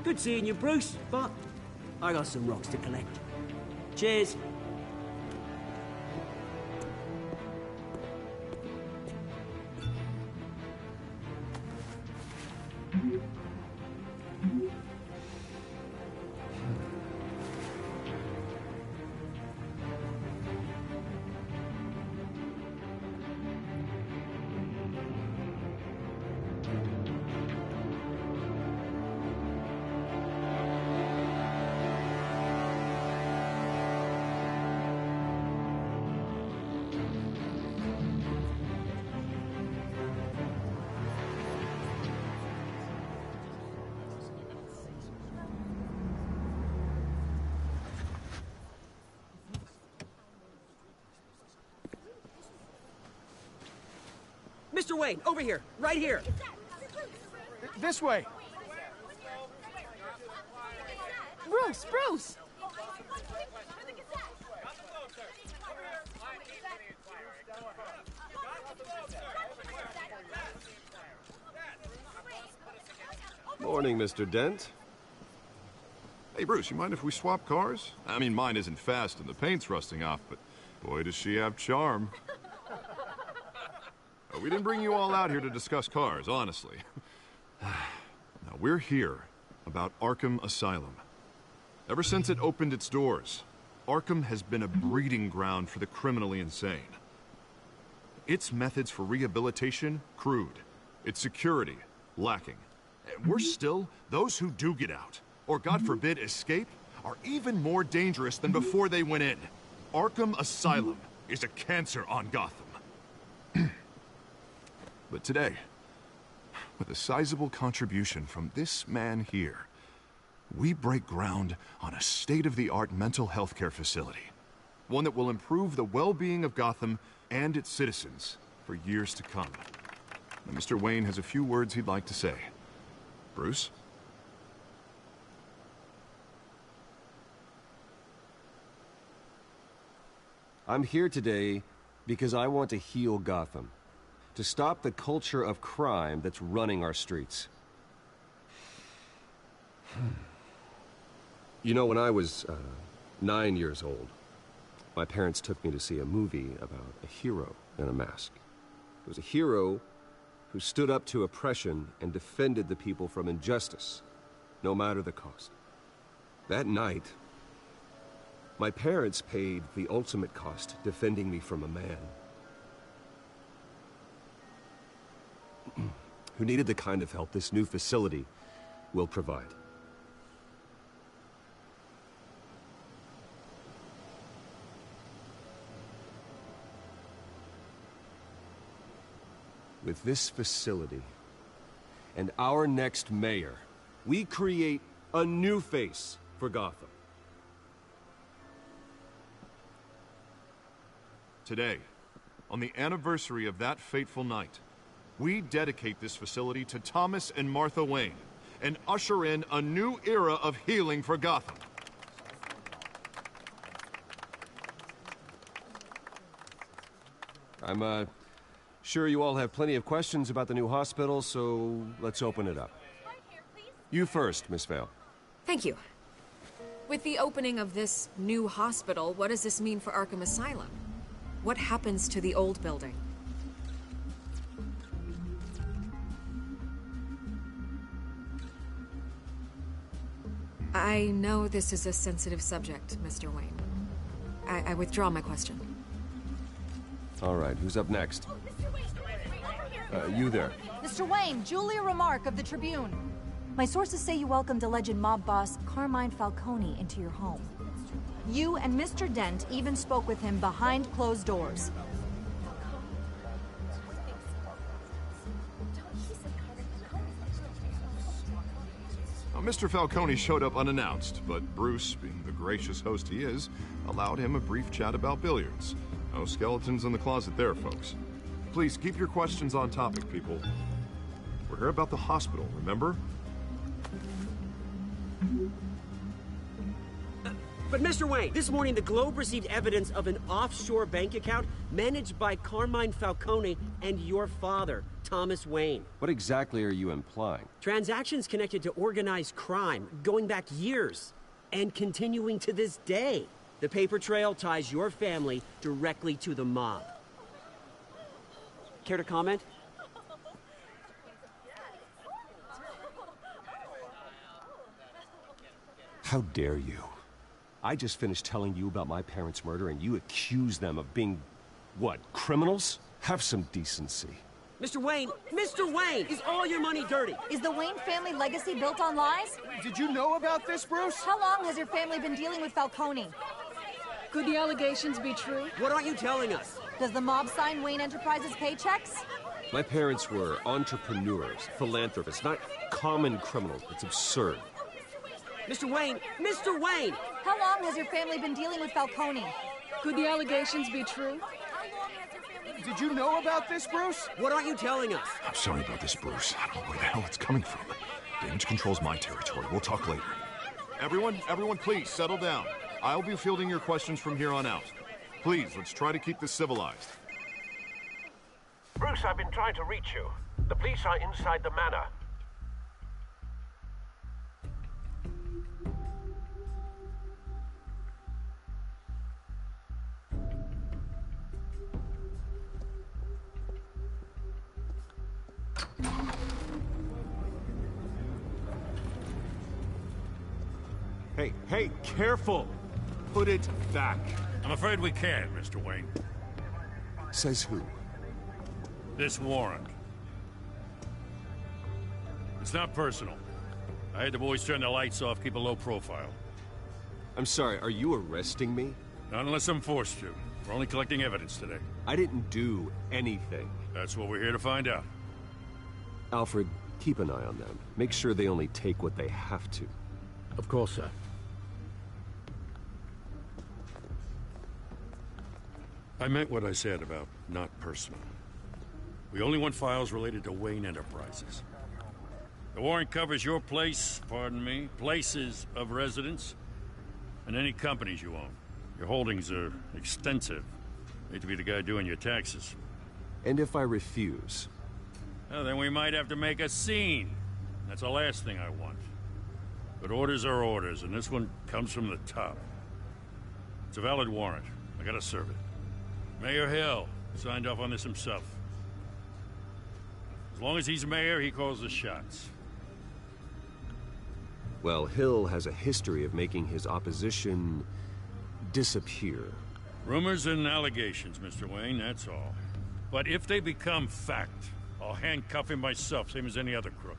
[SPEAKER 5] Good seeing you, Bruce, but I got some rocks to collect. Cheers. Mr. Wayne, over here, right here.
[SPEAKER 9] This way.
[SPEAKER 10] Bruce, Bruce!
[SPEAKER 8] Morning, Mr. Dent.
[SPEAKER 11] Hey, Bruce, you mind if we swap cars? I mean, mine isn't fast and the paint's rusting off, but boy, does she have charm. We didn't bring you all out here to discuss cars, honestly. Now, we're here about Arkham Asylum. Ever since it opened its doors, Arkham has been a breeding ground for the criminally insane. Its methods for rehabilitation, crude. Its security, lacking. And worse still, those who do get out, or God forbid, escape, are even more dangerous than before they went in. Arkham Asylum is a cancer on Gotham. But today, with a sizable contribution from this man here, we break ground on a state-of-the-art mental health care facility. One that will improve the well-being of Gotham and its citizens for years to come. Now, Mr. Wayne has a few words he'd like to say. Bruce?
[SPEAKER 8] I'm here today because I want to heal Gotham. To stop the culture of crime that's running our streets. You know, when I was 9 years old, my parents took me to see a movie about a hero in a mask. It was a hero who stood up to oppression and defended the people from injustice, no matter the cost. That night, my parents paid the ultimate cost defending me from a man who needed the kind of help this new facility will provide. With this facility and our next mayor, we create a new face for Gotham.
[SPEAKER 11] Today, on the anniversary of that fateful night, we dedicate this facility to Thomas and Martha Wayne and usher in a new era of healing for Gotham.
[SPEAKER 8] I'm sure you all have plenty of questions about the new hospital, so let's open it up. You first, Miss Vale.
[SPEAKER 18] Thank you. With the opening of this new hospital, what does this mean for Arkham Asylum? What happens to the old building? I know this is a sensitive subject, Mr. Wayne. I withdraw my question.
[SPEAKER 8] All right, who's up next? You there.
[SPEAKER 19] Mr. Wayne, Julia Remark of the Tribune. My sources say you welcomed alleged mob boss Carmine Falcone into your home. You and Mr. Dent even spoke with him behind closed doors.
[SPEAKER 11] Mr. Falcone showed up unannounced, but Bruce, being the gracious host he is, allowed him a brief chat about billiards. No skeletons in the closet there, folks. Please keep your questions on topic, people. We're here about the hospital, remember?
[SPEAKER 5] But Mr. Wayne, this morning the Globe received evidence of an offshore bank account managed by Carmine Falcone and your father, Thomas Wayne.
[SPEAKER 8] What exactly are you implying?
[SPEAKER 5] Transactions connected to organized crime, going back years, and continuing to this day. The paper trail ties your family directly to the mob. Care to comment?
[SPEAKER 8] How dare you? I just finished telling you about my parents' murder and you accuse them of being, what, criminals? Have some decency.
[SPEAKER 5] Mr. Wayne, is all your money dirty?
[SPEAKER 19] Is the Wayne family legacy built on lies?
[SPEAKER 9] Did you know about this, Bruce?
[SPEAKER 19] How long has your family been dealing with Falcone?
[SPEAKER 10] Could the allegations be true?
[SPEAKER 5] What aren't you telling us?
[SPEAKER 19] Does the mob sign Wayne Enterprises paychecks?
[SPEAKER 8] My parents were entrepreneurs, philanthropists, not common criminals. It's absurd.
[SPEAKER 5] Mr. Wayne!
[SPEAKER 19] How long has your family been dealing with Falcone?
[SPEAKER 10] Could the allegations be true?
[SPEAKER 9] Did you know about this, Bruce?
[SPEAKER 5] What aren't you telling us?
[SPEAKER 11] I'm sorry about this, Bruce. I don't know where the hell it's coming from. Damage control's my territory. We'll talk later. Everyone, please, settle down. I'll be fielding your questions from here on out. Please, let's try to keep this civilized.
[SPEAKER 14] Bruce, I've been trying to reach you. The police are inside the manor.
[SPEAKER 8] Hey, careful! Put it back.
[SPEAKER 4] I'm afraid we can't, Mr. Wayne.
[SPEAKER 8] Says who?
[SPEAKER 4] This warrant. It's not personal. I had the boys turn the lights off, keep a low profile.
[SPEAKER 8] I'm sorry, are you arresting me?
[SPEAKER 4] Not unless I'm forced to. We're only collecting evidence today.
[SPEAKER 8] I didn't do anything.
[SPEAKER 4] That's what we're here to find out.
[SPEAKER 8] Alfred, keep an eye on them. Make sure they only take what they have to.
[SPEAKER 14] Of course, sir.
[SPEAKER 4] I meant what I said about not personal. We only want files related to Wayne Enterprises. The warrant covers your place, pardon me, places of residence, and any companies you own. Your holdings are extensive. Hate to be the guy doing your taxes.
[SPEAKER 8] And if I refuse?
[SPEAKER 4] Well, then we might have to make a scene. That's the last thing I want. But orders are orders, and this one comes from the top. It's a valid warrant. I gotta serve it. Mayor Hill signed off on this himself. As long as he's mayor, he calls the shots.
[SPEAKER 8] Well, Hill has a history of making his opposition disappear.
[SPEAKER 4] Rumors and allegations, Mr. Wayne, that's all. But if they become fact, I'll handcuff him myself, same as any other crook.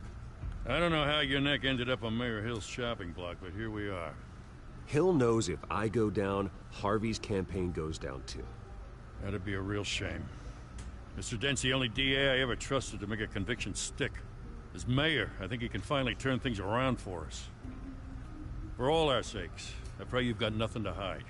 [SPEAKER 4] I don't know how your neck ended up on Mayor Hill's shopping block, but here we are.
[SPEAKER 8] Hill knows if I go down, Harvey's campaign goes down too.
[SPEAKER 4] That'd be a real shame. Mr. Dent's the only DA I ever trusted to make a conviction stick. As mayor, I think he can finally turn things around for us. For all our sakes, I pray you've got nothing to hide.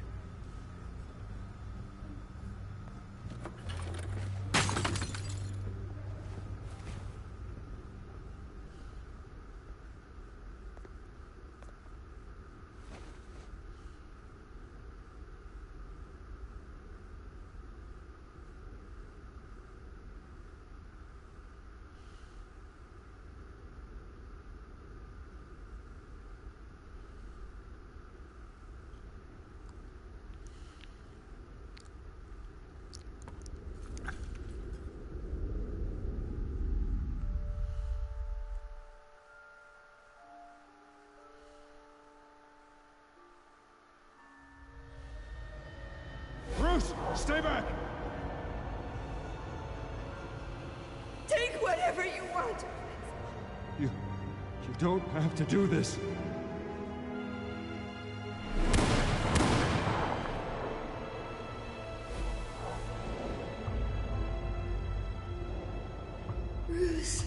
[SPEAKER 9] Bruce, stay back!
[SPEAKER 12] Take whatever you want.
[SPEAKER 9] You don't have to do this.
[SPEAKER 12] Bruce.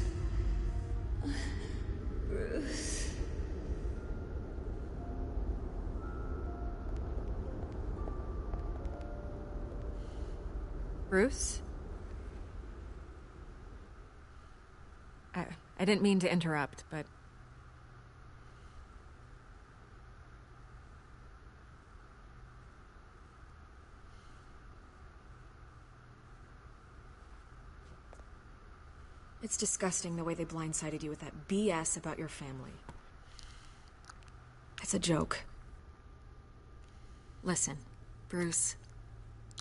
[SPEAKER 12] Bruce.
[SPEAKER 18] Bruce? I didn't mean to interrupt, but... It's disgusting the way they blindsided you with that BS about your family. It's a joke. Listen, Bruce.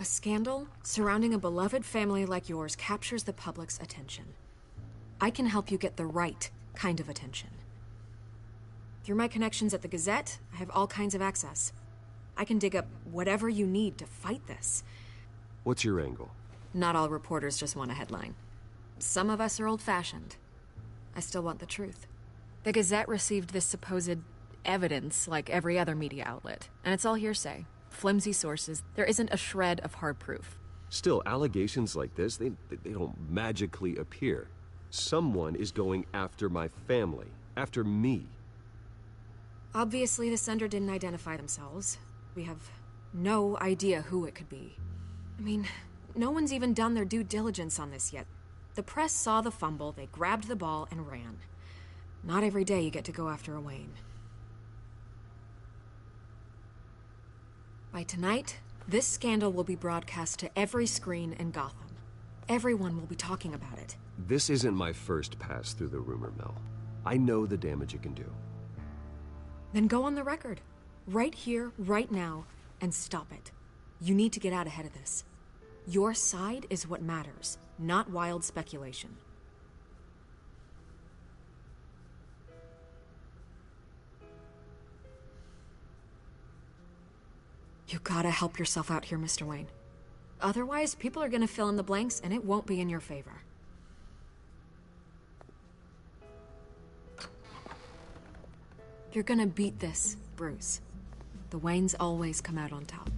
[SPEAKER 18] A scandal surrounding a beloved family like yours captures the public's attention. I can help you get the right kind of attention. Through my connections at the Gazette, I have all kinds of access. I can dig up whatever you need to fight this.
[SPEAKER 8] What's your angle?
[SPEAKER 18] Not all reporters just want a headline. Some of us are old-fashioned. I still want the truth. The Gazette received this supposed evidence like every other media outlet, and it's all hearsay. Flimsy sources. There isn't a shred of hard proof.
[SPEAKER 8] Still, allegations like this, they don't magically appear. Someone is going after my family, after me.
[SPEAKER 18] Obviously, the sender didn't identify themselves. We have no idea who it could be. I mean, no one's even done their due diligence on this yet. The press saw the fumble, they grabbed the ball and ran. Not every day you get to go after a Wayne. By tonight, this scandal will be broadcast to every screen in Gotham. Everyone will be talking about it.
[SPEAKER 8] This isn't my first pass through the rumor mill. I know the damage it can do.
[SPEAKER 18] Then go on the record. Right here, right now, and stop it. You need to get out ahead of this. Your side is what matters, not wild speculation. You gotta help yourself out here, Mr. Wayne. Otherwise, people are gonna fill in the blanks, and it won't be in your favor. You're gonna beat this, Bruce. The Waynes always come out on top.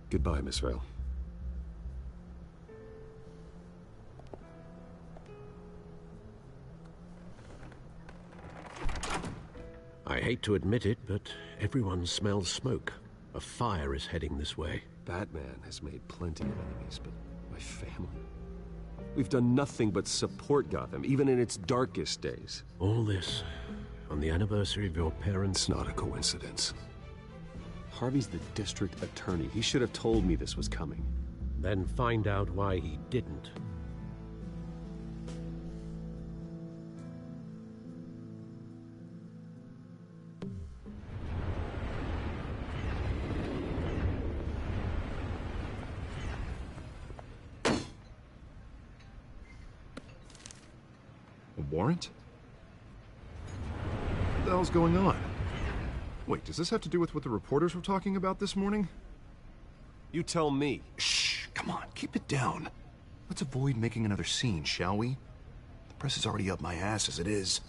[SPEAKER 8] Goodbye, Miss Vale.
[SPEAKER 14] I hate to admit it, but everyone smells smoke. A fire is heading this way.
[SPEAKER 8] Batman has made plenty of enemies, but my family? We've done nothing but support Gotham, even in its darkest days.
[SPEAKER 14] All this on the anniversary of your parents'...
[SPEAKER 8] It's not a coincidence. Harvey's the district attorney. He should have told me this was coming.
[SPEAKER 14] Then find out why he didn't.
[SPEAKER 11] A warrant? What the hell's going on? Wait, does this have to do with what the reporters were talking about this morning?
[SPEAKER 8] You tell me.
[SPEAKER 11] Shh, come on, keep it down. Let's avoid making another scene, shall we? The press is already up my ass as it is.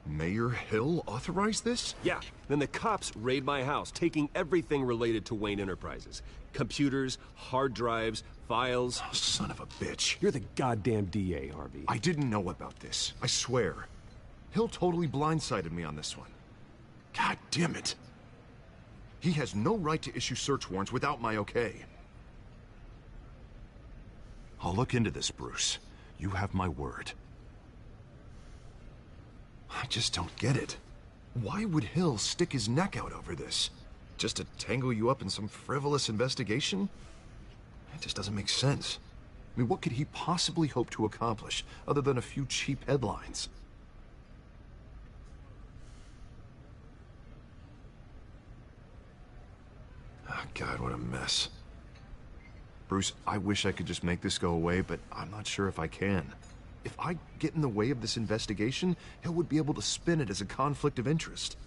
[SPEAKER 11] Mayor Hill authorized this?
[SPEAKER 8] Yeah, then the cops raid my house, taking everything related to Wayne Enterprises. Computers, hard drives, files.
[SPEAKER 11] Oh, son of a bitch.
[SPEAKER 8] You're the goddamn DA, Harvey.
[SPEAKER 11] I didn't know about this, I swear. Hill totally blindsided me on this one. God damn it. He has no right to issue search warrants without my okay. I'll look into this, Bruce. You have my word. I just don't get it. Why would Hill stick his neck out over this? Just to tangle you up in some frivolous investigation? It just doesn't make sense. I mean, what could he possibly hope to accomplish other than a few cheap headlines? Oh, God, what a mess. Bruce, I wish I could just make this go away, but I'm not sure if I can. If I get in the way of this investigation, Hill would be able to spin it as a conflict of interest.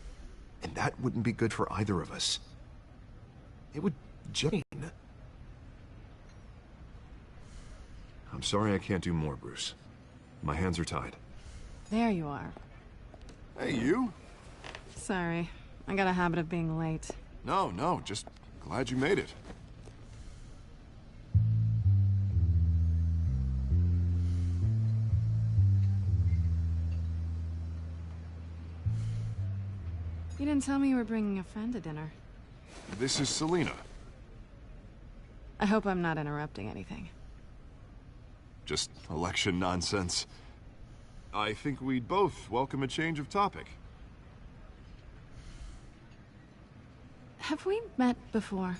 [SPEAKER 11] And that wouldn't be good for either of us. It would Jane. I'm sorry I can't do more, Bruce. My hands are tied.
[SPEAKER 10] There you are.
[SPEAKER 11] Hey, you?
[SPEAKER 10] Sorry. I got a habit of being late.
[SPEAKER 11] No, just glad you made it.
[SPEAKER 10] You didn't tell me you were bringing a friend to dinner.
[SPEAKER 11] This is Selena.
[SPEAKER 10] I hope I'm not interrupting anything.
[SPEAKER 11] Just election nonsense. I think we'd both welcome a change of topic.
[SPEAKER 10] Have we met before?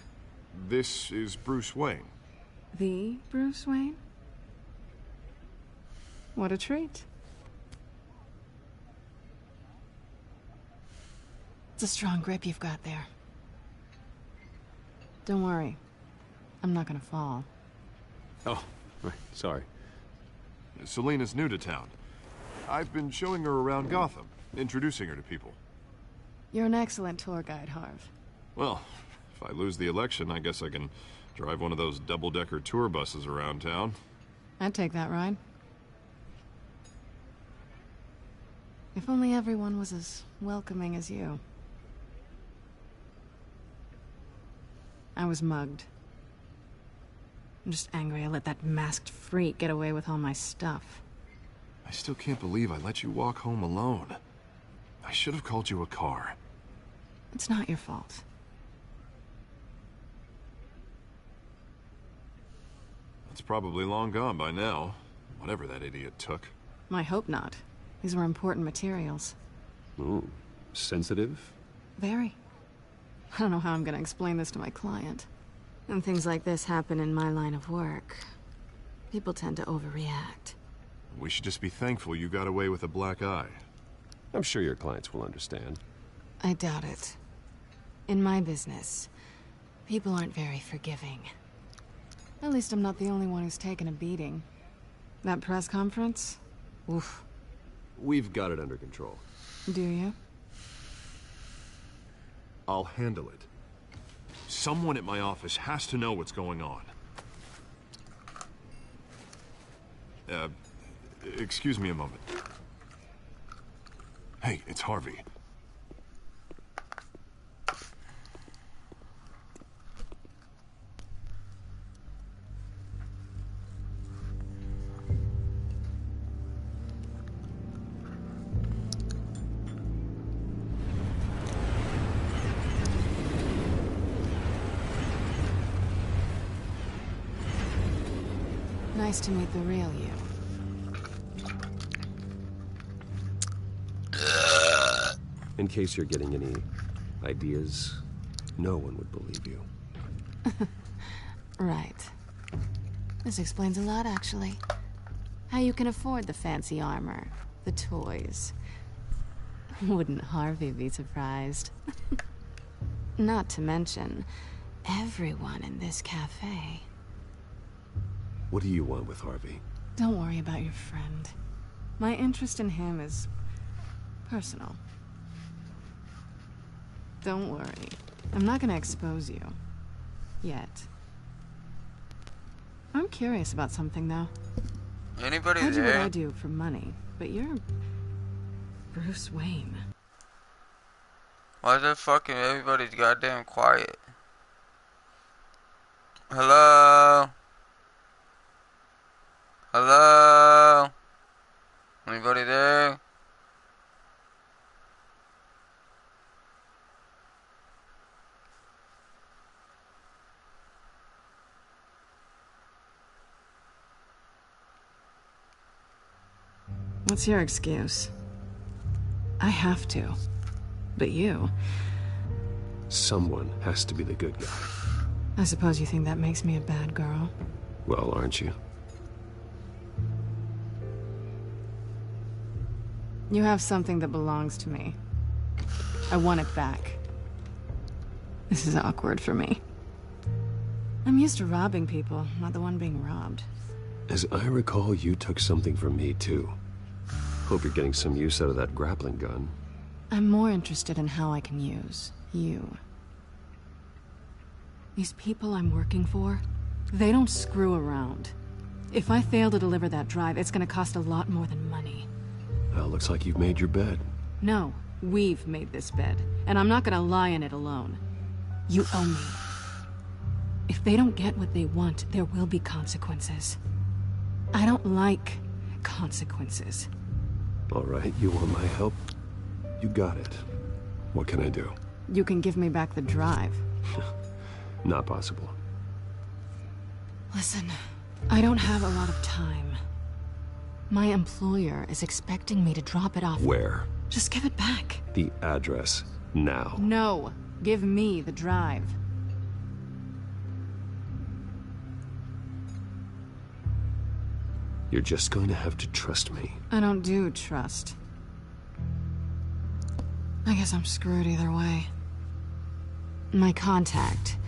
[SPEAKER 11] This is Bruce Wayne.
[SPEAKER 10] The Bruce Wayne? What a treat. It's a strong grip you've got there. Don't worry. I'm not gonna fall.
[SPEAKER 8] Oh, right. Sorry.
[SPEAKER 11] Selena's new to town. I've been showing her around Gotham, introducing her to people.
[SPEAKER 10] You're an excellent tour guide, Harv.
[SPEAKER 11] Well, if I lose the election, I guess I can drive one of those double-decker tour buses around town.
[SPEAKER 10] I'd take that ride. If only everyone was as welcoming as you. I was mugged. I'm just angry I let that masked freak get away with all my stuff.
[SPEAKER 11] I still can't believe I let you walk home alone. I should have called you a car.
[SPEAKER 10] It's not your fault.
[SPEAKER 11] It's probably long gone by now, whatever that idiot took.
[SPEAKER 10] I hope not. These were important materials.
[SPEAKER 8] Ooh, sensitive?
[SPEAKER 10] Very. I don't know how I'm gonna explain this to my client. When things like this happen in my line of work, people tend to overreact.
[SPEAKER 11] We should just be thankful you got away with a black eye.
[SPEAKER 8] I'm sure your clients will understand.
[SPEAKER 10] I doubt it. In my business, people aren't very forgiving. At least I'm not the only one who's taken a beating. That press conference? Oof.
[SPEAKER 8] We've got it under control.
[SPEAKER 10] Do you?
[SPEAKER 11] I'll handle it. Someone at my office has to know what's going on. Excuse me a moment. Hey, it's Harvey.
[SPEAKER 10] Nice to meet the real you.
[SPEAKER 8] In case you're getting any ideas, no one would believe you.
[SPEAKER 10] Right. This explains a lot, actually. How you can afford the fancy armor, the toys. Wouldn't Harvey be surprised? Not to mention, everyone in this cafe.
[SPEAKER 8] What do you want with Harvey?
[SPEAKER 10] Don't worry about your friend. My interest in him is personal. Don't worry. I'm not gonna expose you. Yet. I'm curious about something, though.
[SPEAKER 1] Anybody
[SPEAKER 10] I do
[SPEAKER 1] there?
[SPEAKER 10] what I do for money, but you're Bruce Wayne.
[SPEAKER 1] Why is that fucking everybody's goddamn quiet? Hello? Hello? Anybody there?
[SPEAKER 10] What's your excuse? I have to. But you...
[SPEAKER 8] Someone has to be the good guy.
[SPEAKER 10] I suppose you think that makes me a bad girl?
[SPEAKER 8] Well, aren't you?
[SPEAKER 10] You have something that belongs to me. I want it back. This is awkward for me. I'm used to robbing people, not the one being robbed.
[SPEAKER 8] As I recall, you took something from me, too. Hope you're getting some use out of that grappling gun.
[SPEAKER 10] I'm more interested in how I can use you. These people I'm working for, they don't screw around. If I fail to deliver that drive, it's gonna cost a lot more than money.
[SPEAKER 8] Well, looks like you've made your bed.
[SPEAKER 10] No, we've made this bed, and I'm not gonna lie in it alone. You owe me. If they don't get what they want, there will be consequences. I don't like consequences.
[SPEAKER 8] All right, you want my help? You got it. What can I do?
[SPEAKER 10] You can give me back the drive.
[SPEAKER 8] Not possible.
[SPEAKER 10] Listen, I don't have a lot of time. My employer is expecting me to drop it off.
[SPEAKER 8] Where?
[SPEAKER 10] Just give it back.
[SPEAKER 8] The address, now.
[SPEAKER 10] No, give me the drive.
[SPEAKER 8] You're just going to have to trust me.
[SPEAKER 10] I don't do trust. I guess I'm screwed either way. My contact,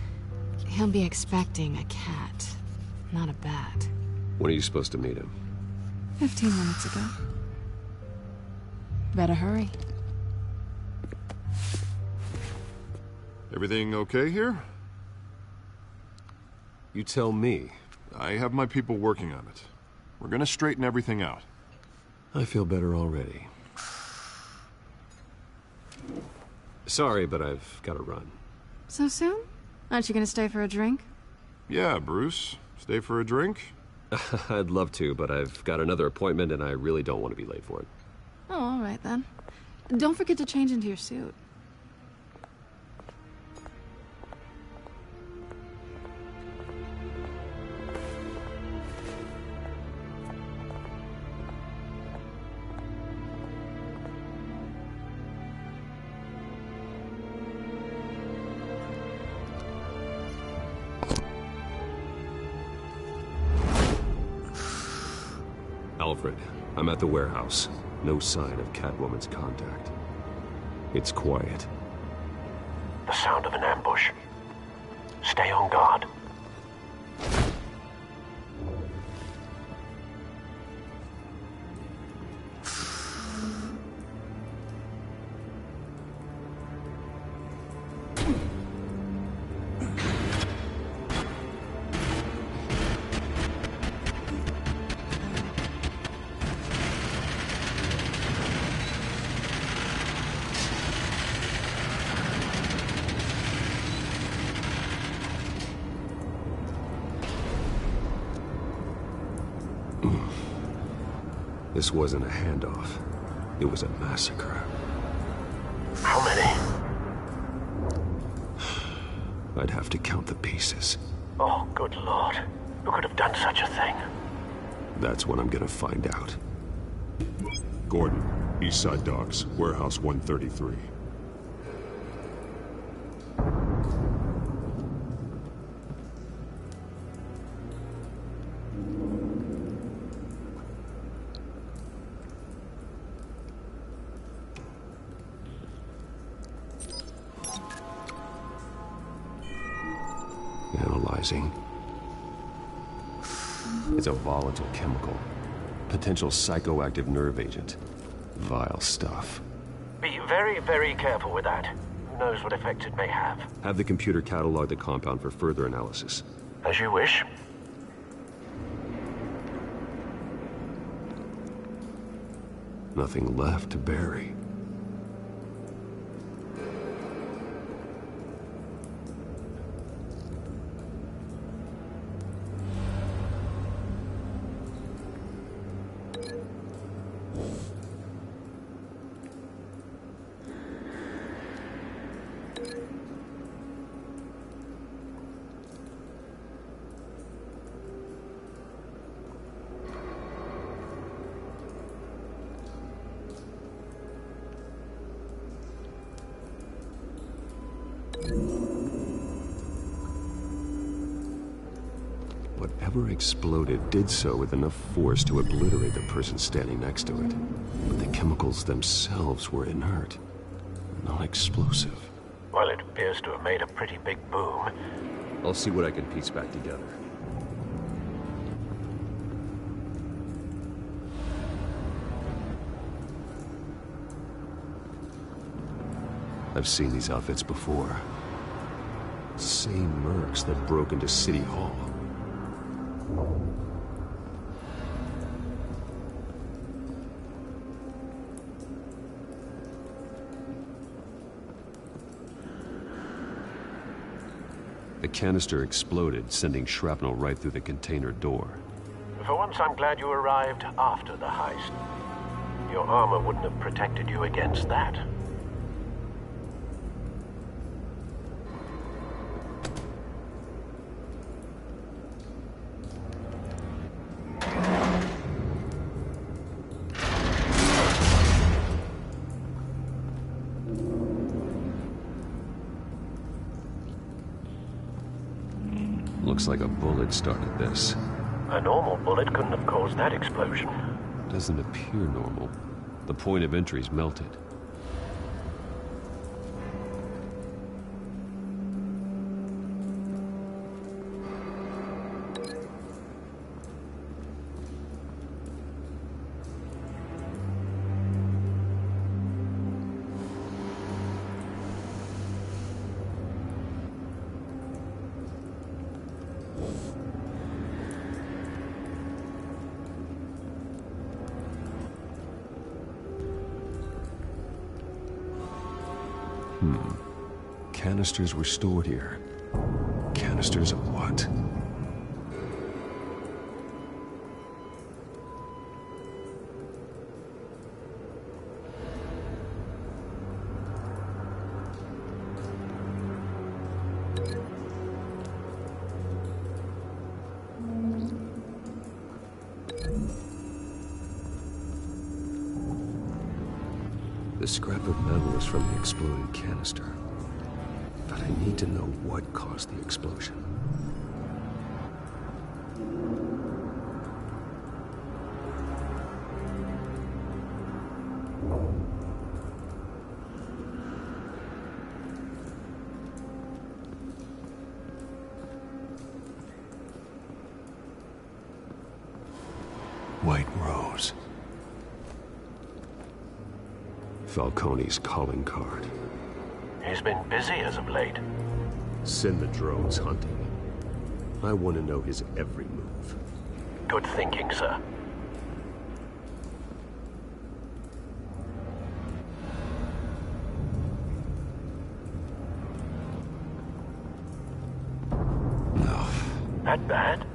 [SPEAKER 10] he'll be expecting a cat, not a bat.
[SPEAKER 8] When are you supposed to meet him?
[SPEAKER 10] 15 minutes ago. Better hurry.
[SPEAKER 11] Everything okay here?
[SPEAKER 8] You tell me.
[SPEAKER 11] I have my people working on it. We're gonna straighten everything out.
[SPEAKER 8] I feel better already. Sorry, but I've got to run.
[SPEAKER 10] So soon? Aren't you gonna stay for a drink?
[SPEAKER 11] Yeah, Bruce. Stay for a drink?
[SPEAKER 8] I'd love to, but I've got another appointment and I really don't want to be late for it.
[SPEAKER 10] Oh, all right then. Don't forget to change into your suit.
[SPEAKER 8] Alfred, I'm at the warehouse. No sign of Catwoman's contact. It's quiet.
[SPEAKER 14] The sound of an ambush. Stay on guard.
[SPEAKER 8] This wasn't a handoff. It was a massacre.
[SPEAKER 14] How many?
[SPEAKER 8] I'd have to count the pieces.
[SPEAKER 14] Oh, good Lord. Who could have done such a thing?
[SPEAKER 8] That's what I'm gonna find out.
[SPEAKER 7] Gordon, Eastside Docks, Warehouse 133.
[SPEAKER 8] Analyzing. It's a volatile chemical. Potential psychoactive nerve agent. Vile stuff.
[SPEAKER 14] Be very, very careful with that. Who knows what effect it may have.
[SPEAKER 8] Have the computer catalog the compound for further analysis.
[SPEAKER 14] As you wish.
[SPEAKER 8] Nothing left to bury. Whatever exploded did so with enough force to obliterate the person standing next to it. But the chemicals themselves were inert, non-explosive.
[SPEAKER 14] Well, it appears to have made a pretty big boom.
[SPEAKER 8] I'll see what I can piece back together. I've seen these outfits before. Same mercs that broke into City Hall. The canister exploded, sending shrapnel right through the container door.
[SPEAKER 14] For once, I'm glad you arrived after the heist. Your armor wouldn't have protected you against that.
[SPEAKER 8] Looks like a bullet started this.
[SPEAKER 14] A normal bullet couldn't have caused that explosion.
[SPEAKER 8] Doesn't appear normal. The point of entry's melted. Canisters were stored here. Canisters of what? The scrap of metal is from the exploded canister. But I need to know what caused the explosion. White Rose. Falcone's calling card.
[SPEAKER 14] He's been busy as of late.
[SPEAKER 8] Send the drones hunting. I want to know his every move.
[SPEAKER 14] Good thinking, sir.
[SPEAKER 8] No.
[SPEAKER 14] That bad?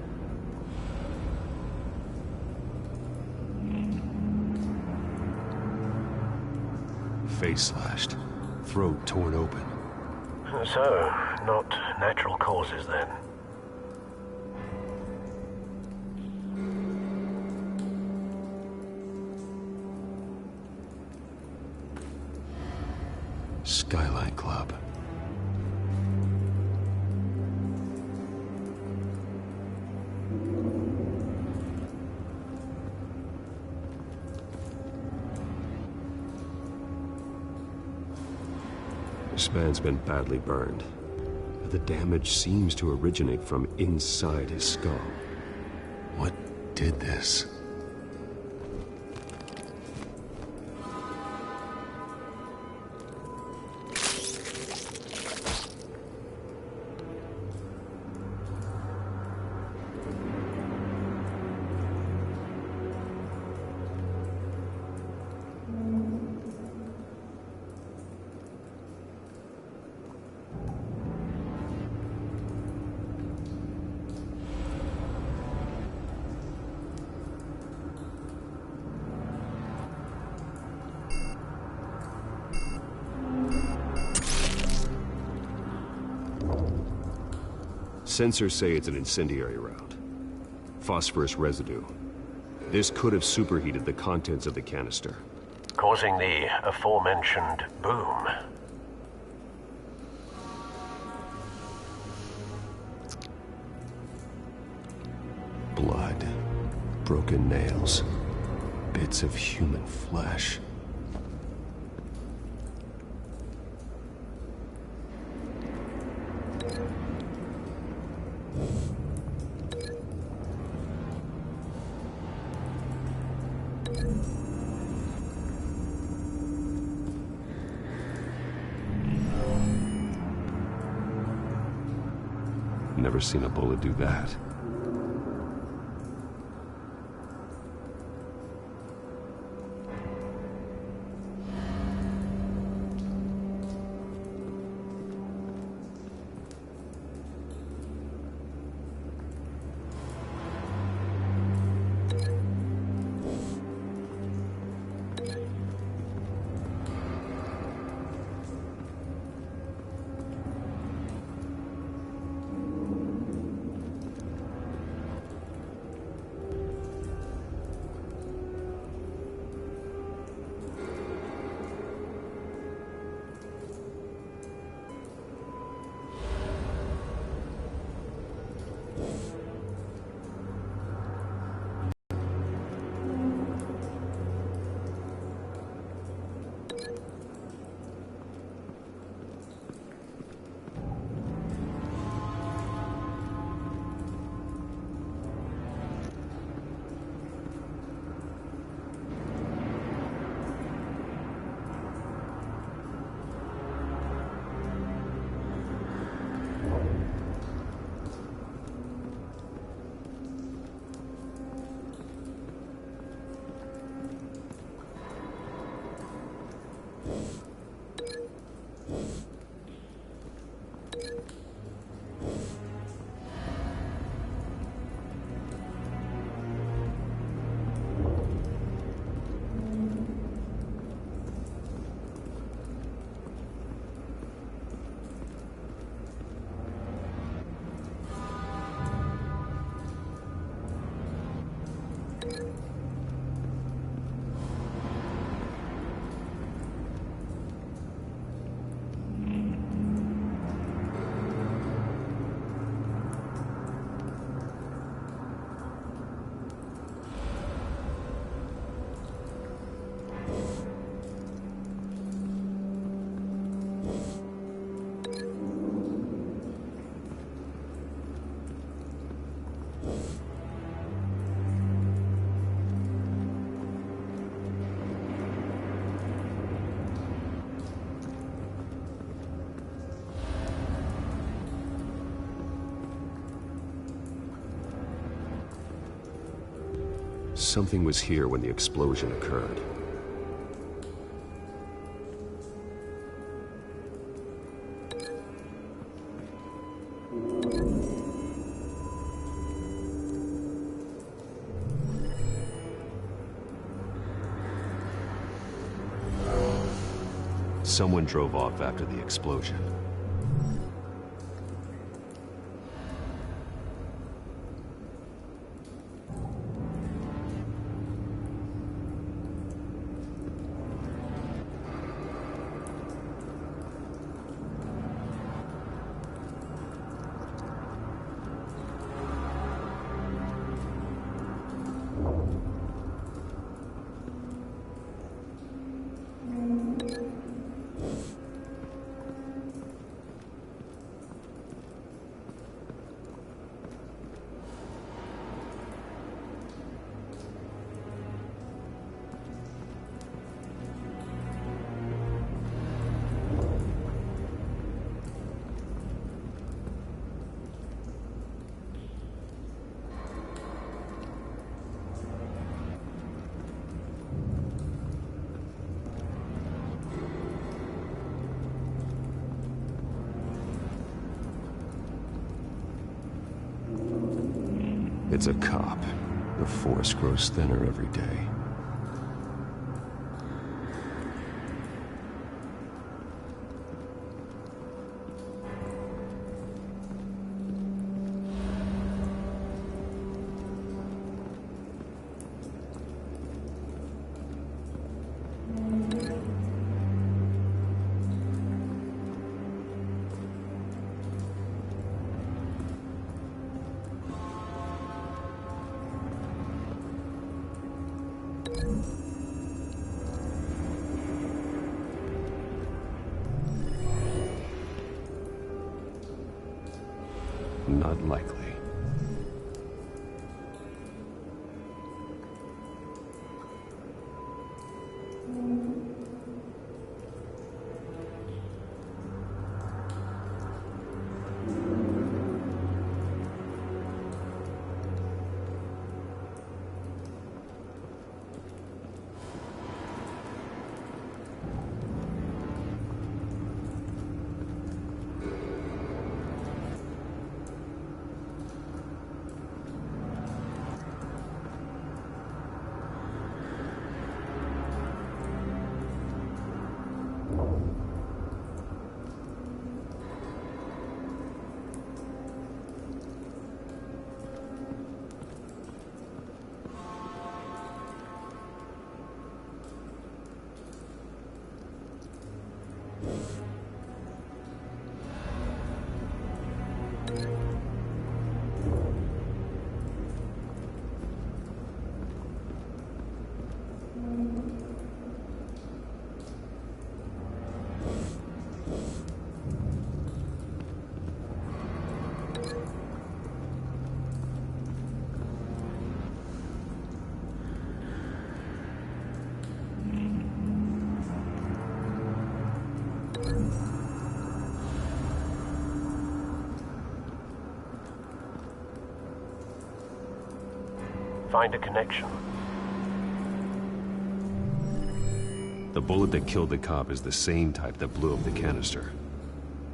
[SPEAKER 8] Face slashed. Throat torn open.
[SPEAKER 14] So, not natural causes then.
[SPEAKER 8] Skyline Club. This man's been badly burned. The damage seems to originate from inside his skull. What did this? Sensors say it's an incendiary round. Phosphorus residue. This could have superheated the contents of the canister,
[SPEAKER 14] causing the aforementioned boom.
[SPEAKER 8] Blood. Broken nails. Bits of human flesh. Never seen a bullet do that. something was here when the explosion occurred. Someone drove off after the explosion. It's a cop. The force grows thinner every day. Not likely.
[SPEAKER 14] Find a connection.
[SPEAKER 8] The bullet that killed the cop is the same type that blew up the canister.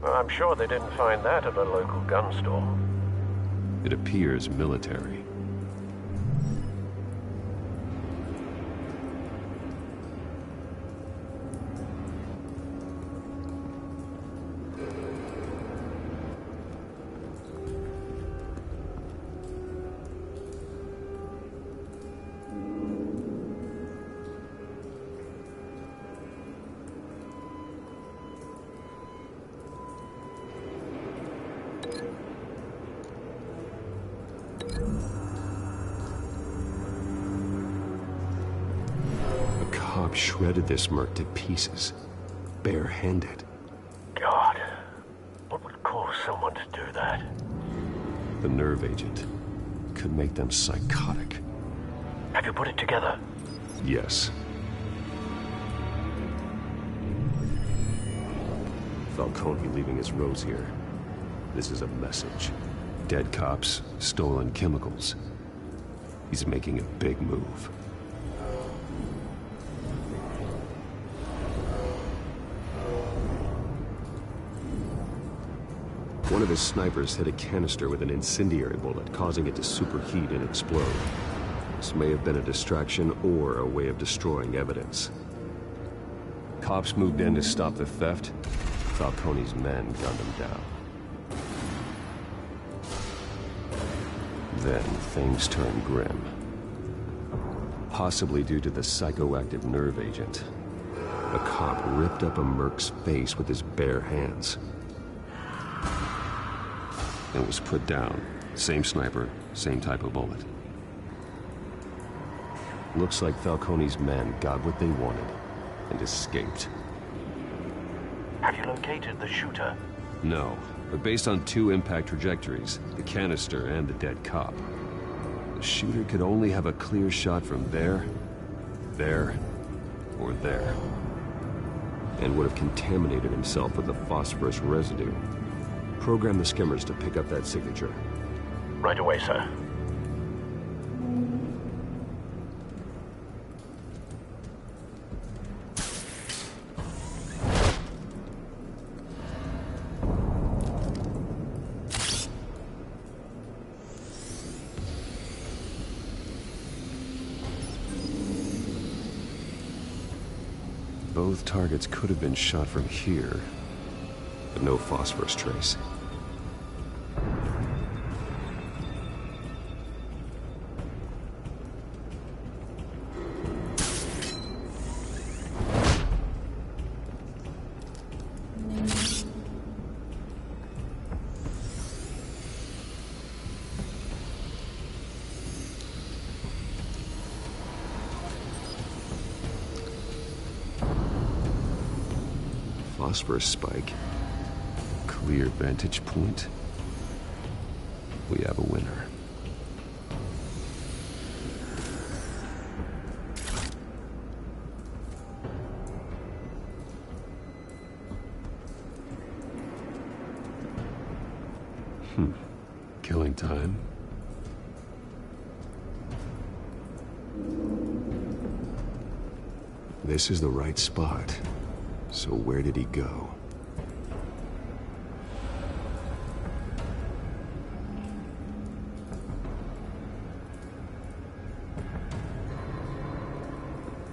[SPEAKER 14] Well, I'm sure they didn't find that at a local gun store.
[SPEAKER 8] It appears military. Shredded this merc to pieces, bare-handed.
[SPEAKER 14] God, what would cause someone to do that?
[SPEAKER 8] The nerve agent could make them psychotic.
[SPEAKER 14] Have you put it together?
[SPEAKER 8] Yes. Falcone leaving his rose here. This is a message. Dead cops, stolen chemicals. He's making a big move. One of his snipers hit a canister with an incendiary bullet, causing it to superheat and explode. This may have been a distraction or a way of destroying evidence. Cops moved in to stop the theft. Falcone's men gunned him down. Then things turned grim. Possibly due to the psychoactive nerve agent. A cop ripped up a merc's face with his bare hands. And was put down. Same sniper, same type of bullet. Looks like Falcone's men got what they wanted and escaped.
[SPEAKER 14] Have you located the shooter?
[SPEAKER 8] No, but based on 2 impact trajectories, the canister and the dead cop, the shooter could only have a clear shot from there, or there, and would have contaminated himself with the phosphorus residue. Program the skimmers to pick up that signature.
[SPEAKER 14] Right away, sir.
[SPEAKER 8] Both targets could have been shot from here, but no phosphorus trace. Phosphorus spike. Clear vantage point. We have a winner. Killing time. This is the right spot. So where did he go?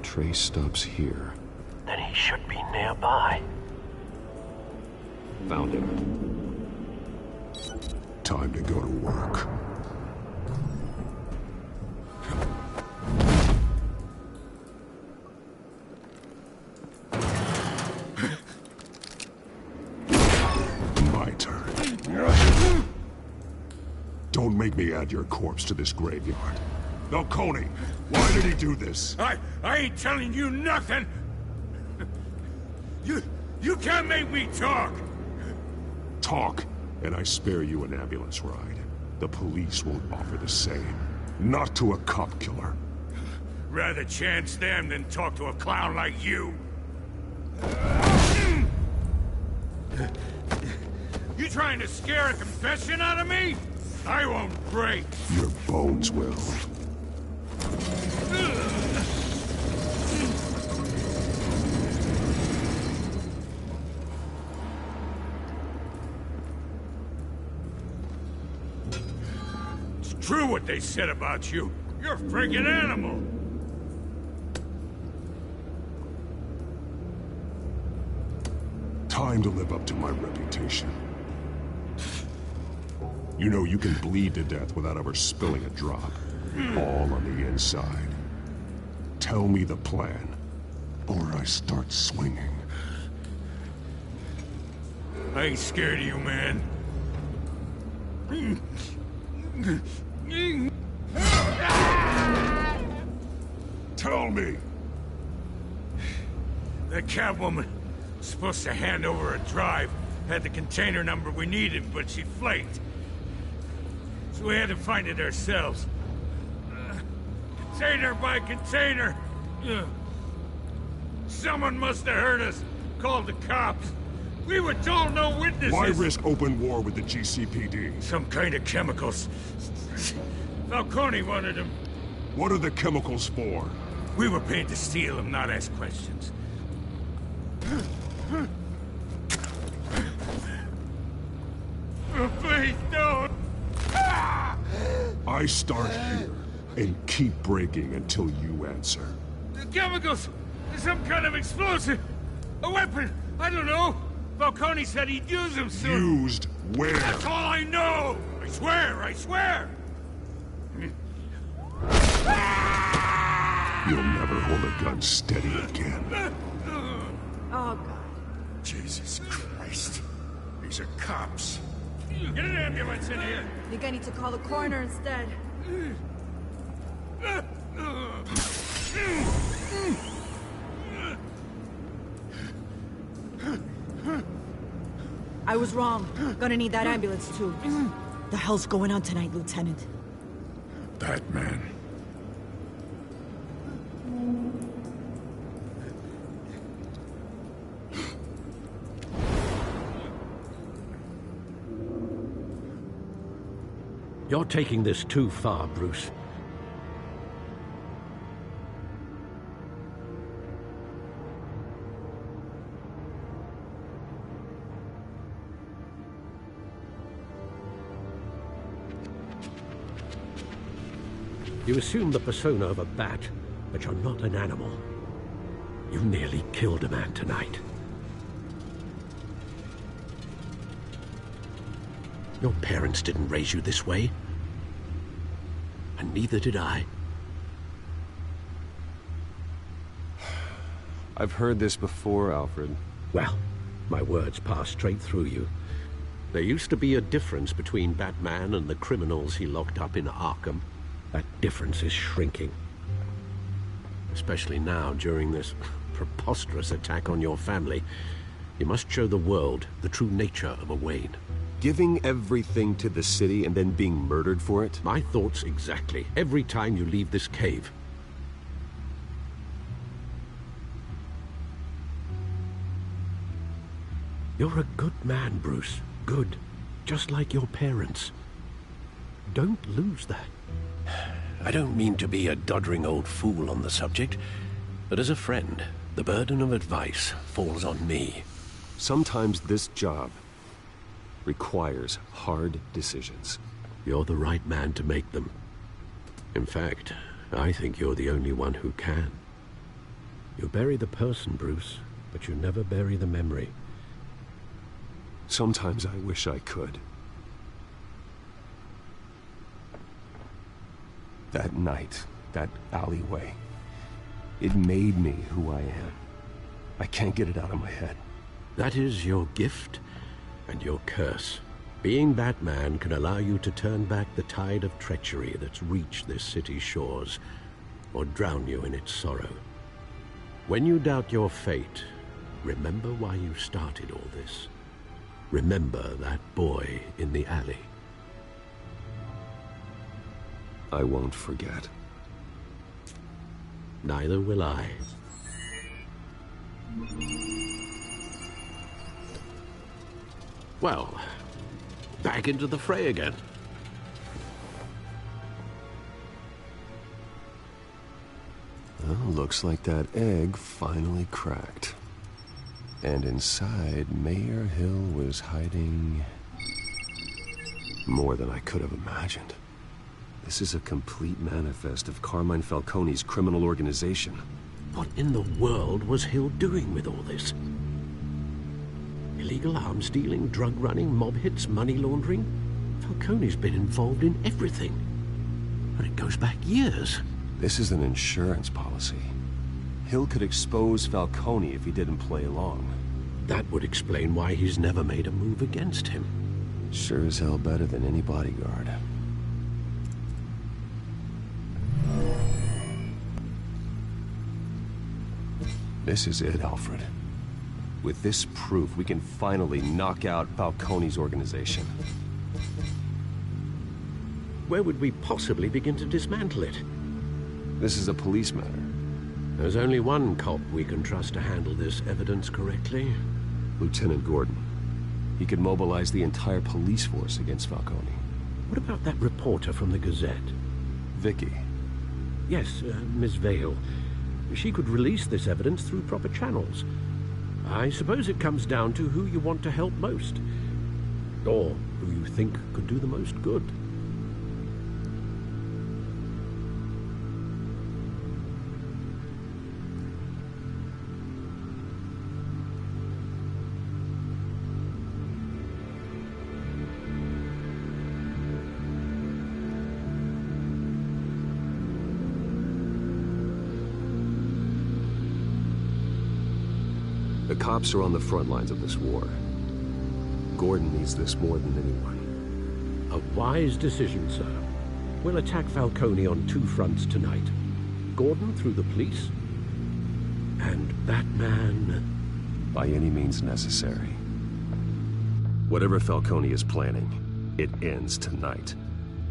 [SPEAKER 8] Trace stops here.
[SPEAKER 14] Then he should be nearby.
[SPEAKER 8] Found him.
[SPEAKER 7] Time to go to work. Don't make me add your corpse to this graveyard. Falcone, why did he do this?
[SPEAKER 13] I ain't telling you nothing! You can't make me talk!
[SPEAKER 7] Talk, and I spare you an ambulance ride. The police won't offer the same. Not to a cop killer.
[SPEAKER 13] Rather chance them than talk to a clown like you. You trying to scare a confession out of me? I won't break.
[SPEAKER 7] Your bones will.
[SPEAKER 13] It's true what they said about you. You're a freaking animal.
[SPEAKER 7] Time to live up to my reputation. You know you can bleed to death without ever spilling a drop. All on the inside. Tell me the plan, or I start swinging.
[SPEAKER 13] I ain't scared of you, man.
[SPEAKER 7] Tell me!
[SPEAKER 13] That Catwoman was supposed to hand over a drive. Had the container number we needed, but she flaked. So we had to find it ourselves. Container by container. Someone must have heard us. Called the cops. We were told no witnesses.
[SPEAKER 7] Why risk open war with the GCPD?
[SPEAKER 13] Some kind of chemicals. Falcone wanted them.
[SPEAKER 7] What are the chemicals for?
[SPEAKER 13] We were paid to steal them, not ask questions. Oh, please, don't!
[SPEAKER 7] I start here and keep breaking until you answer.
[SPEAKER 13] The chemicals! Some kind of explosive! A weapon! I don't know! Falcone said he'd use them soon!
[SPEAKER 7] Used where?
[SPEAKER 13] That's all I know! I swear! I swear!
[SPEAKER 7] You'll never hold a gun steady again.
[SPEAKER 19] Oh, God.
[SPEAKER 13] Jesus Christ. These are cops. Get an ambulance in here!
[SPEAKER 19] I think I need to call the coroner instead. I was wrong. Gonna need that ambulance, too. The hell's going on tonight, Lieutenant?
[SPEAKER 13] Batman.
[SPEAKER 14] You're taking this too far, Bruce. You assume the persona of a bat, but you're not an animal. You nearly killed a man tonight. Your parents didn't raise you this way. And neither did I.
[SPEAKER 8] I've heard this before, Alfred.
[SPEAKER 14] Well, my words pass straight through you. There used to be a difference between Batman and the criminals he locked up in Arkham. That difference is shrinking. Especially now, during this preposterous attack on your family. You must show the world the true nature of a Wayne.
[SPEAKER 8] Giving everything to the city and then being murdered for it?
[SPEAKER 14] My thoughts exactly. Every time you leave this cave. You're a good man, Bruce. Good. Just like your parents. Don't lose that. I don't mean to be a doddering old fool on the subject, but as a friend, the burden of advice falls on me.
[SPEAKER 8] Sometimes this job requires hard decisions.
[SPEAKER 14] You're the right man to make them. In fact, I think you're the only one who can. You bury the person, Bruce, but you never bury the memory.
[SPEAKER 8] Sometimes I wish I could. That night, that alleyway, it made me who I am. I can't get it out of my head.
[SPEAKER 14] That is your gift and your curse. Being Batman can allow you to turn back the tide of treachery that's reached this city's shores, or drown you in its sorrow. When you doubt your fate, remember why you started all this. Remember that boy in the alley.
[SPEAKER 8] I won't forget.
[SPEAKER 14] Neither will I. Well, back into the fray again.
[SPEAKER 8] Well, looks like that egg finally cracked. And inside, Mayor Hill was hiding more than I could have imagined. This is a complete manifest of Carmine Falcone's criminal organization.
[SPEAKER 14] What in the world was Hill doing with all this? Illegal arms dealing, drug running, mob hits, money laundering? Falcone's been involved in everything. And it goes back years.
[SPEAKER 8] This is an insurance policy. Hill could expose Falcone if he didn't play along.
[SPEAKER 14] That would explain why he's never made a move against him.
[SPEAKER 8] Sure as hell better than any bodyguard. This is it, Alfred. With this proof, we can finally knock out Falcone's organization.
[SPEAKER 14] Where would we possibly begin to dismantle it?
[SPEAKER 8] This is a police matter.
[SPEAKER 14] There's only one cop we can trust to handle this evidence correctly.
[SPEAKER 8] Lieutenant Gordon. He could mobilize the entire police force against Falcone.
[SPEAKER 14] What about that reporter from the Gazette?
[SPEAKER 8] Vicky.
[SPEAKER 14] Yes, Miss Vale. She could release this evidence through proper channels. I suppose it comes down to who you want to help most. Or who you think could do the most good.
[SPEAKER 8] The cops are on the front lines of this war. Gordon needs this more than anyone.
[SPEAKER 14] A wise decision, sir. We'll attack Falcone on two fronts tonight. Gordon through the police, and Batman...
[SPEAKER 8] by any means necessary. Whatever Falcone is planning, it ends tonight.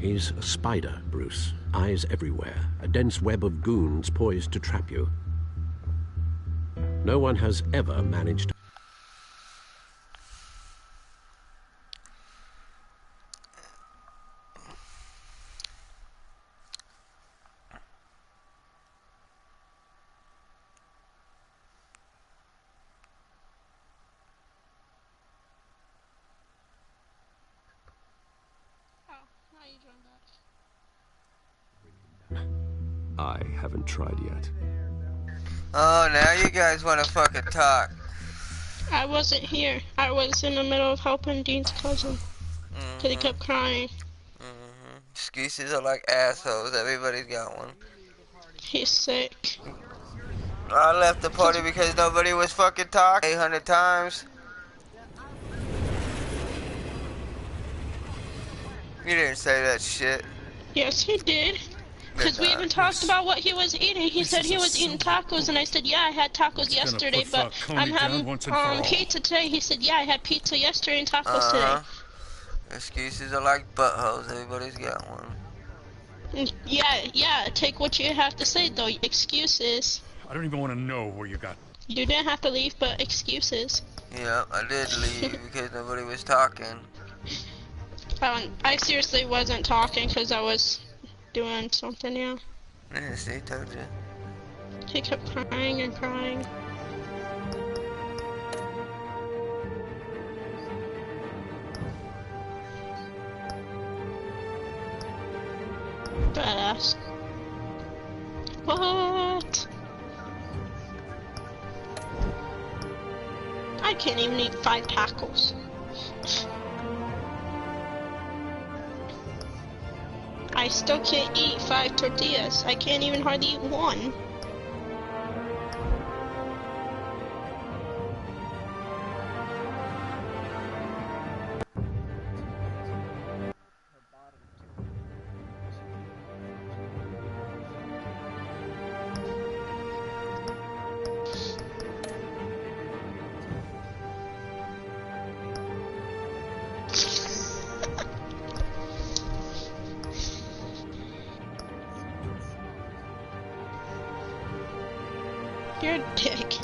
[SPEAKER 14] He's a spider, Bruce. Eyes everywhere. A dense web of goons poised to trap you. No one has ever managed...
[SPEAKER 8] I haven't tried yet.
[SPEAKER 1] Oh, now you guys want to fucking talk.
[SPEAKER 2] I wasn't here. I was in the middle of helping Dean's cousin. Cause he kept crying.
[SPEAKER 1] Excuses are like assholes. Everybody's got one.
[SPEAKER 2] He's sick.
[SPEAKER 1] I left the party because nobody was fucking talking 800 times. You didn't say that shit.
[SPEAKER 2] Yes, he did. Because we even talked about what he was eating. He said he was eating tacos, and I said, yeah, I had tacos yesterday, but I'm having pizza today. He said, yeah, I had pizza yesterday and tacos today.
[SPEAKER 1] Excuses are like buttholes. Everybody's got one.
[SPEAKER 2] Yeah, take what you have to say, though. Excuses.
[SPEAKER 4] I don't even want to know where you got...
[SPEAKER 2] You didn't have to leave, but excuses.
[SPEAKER 1] Yeah, I did leave because nobody was talking.
[SPEAKER 2] I seriously wasn't talking because I was doing something, yeah.
[SPEAKER 1] Yeah, see, told you.
[SPEAKER 2] He kept crying and crying. Badass. What? I can't even eat 5 tacos. I still can't eat 5 tortillas. I can't even hardly eat 1. You're a dick.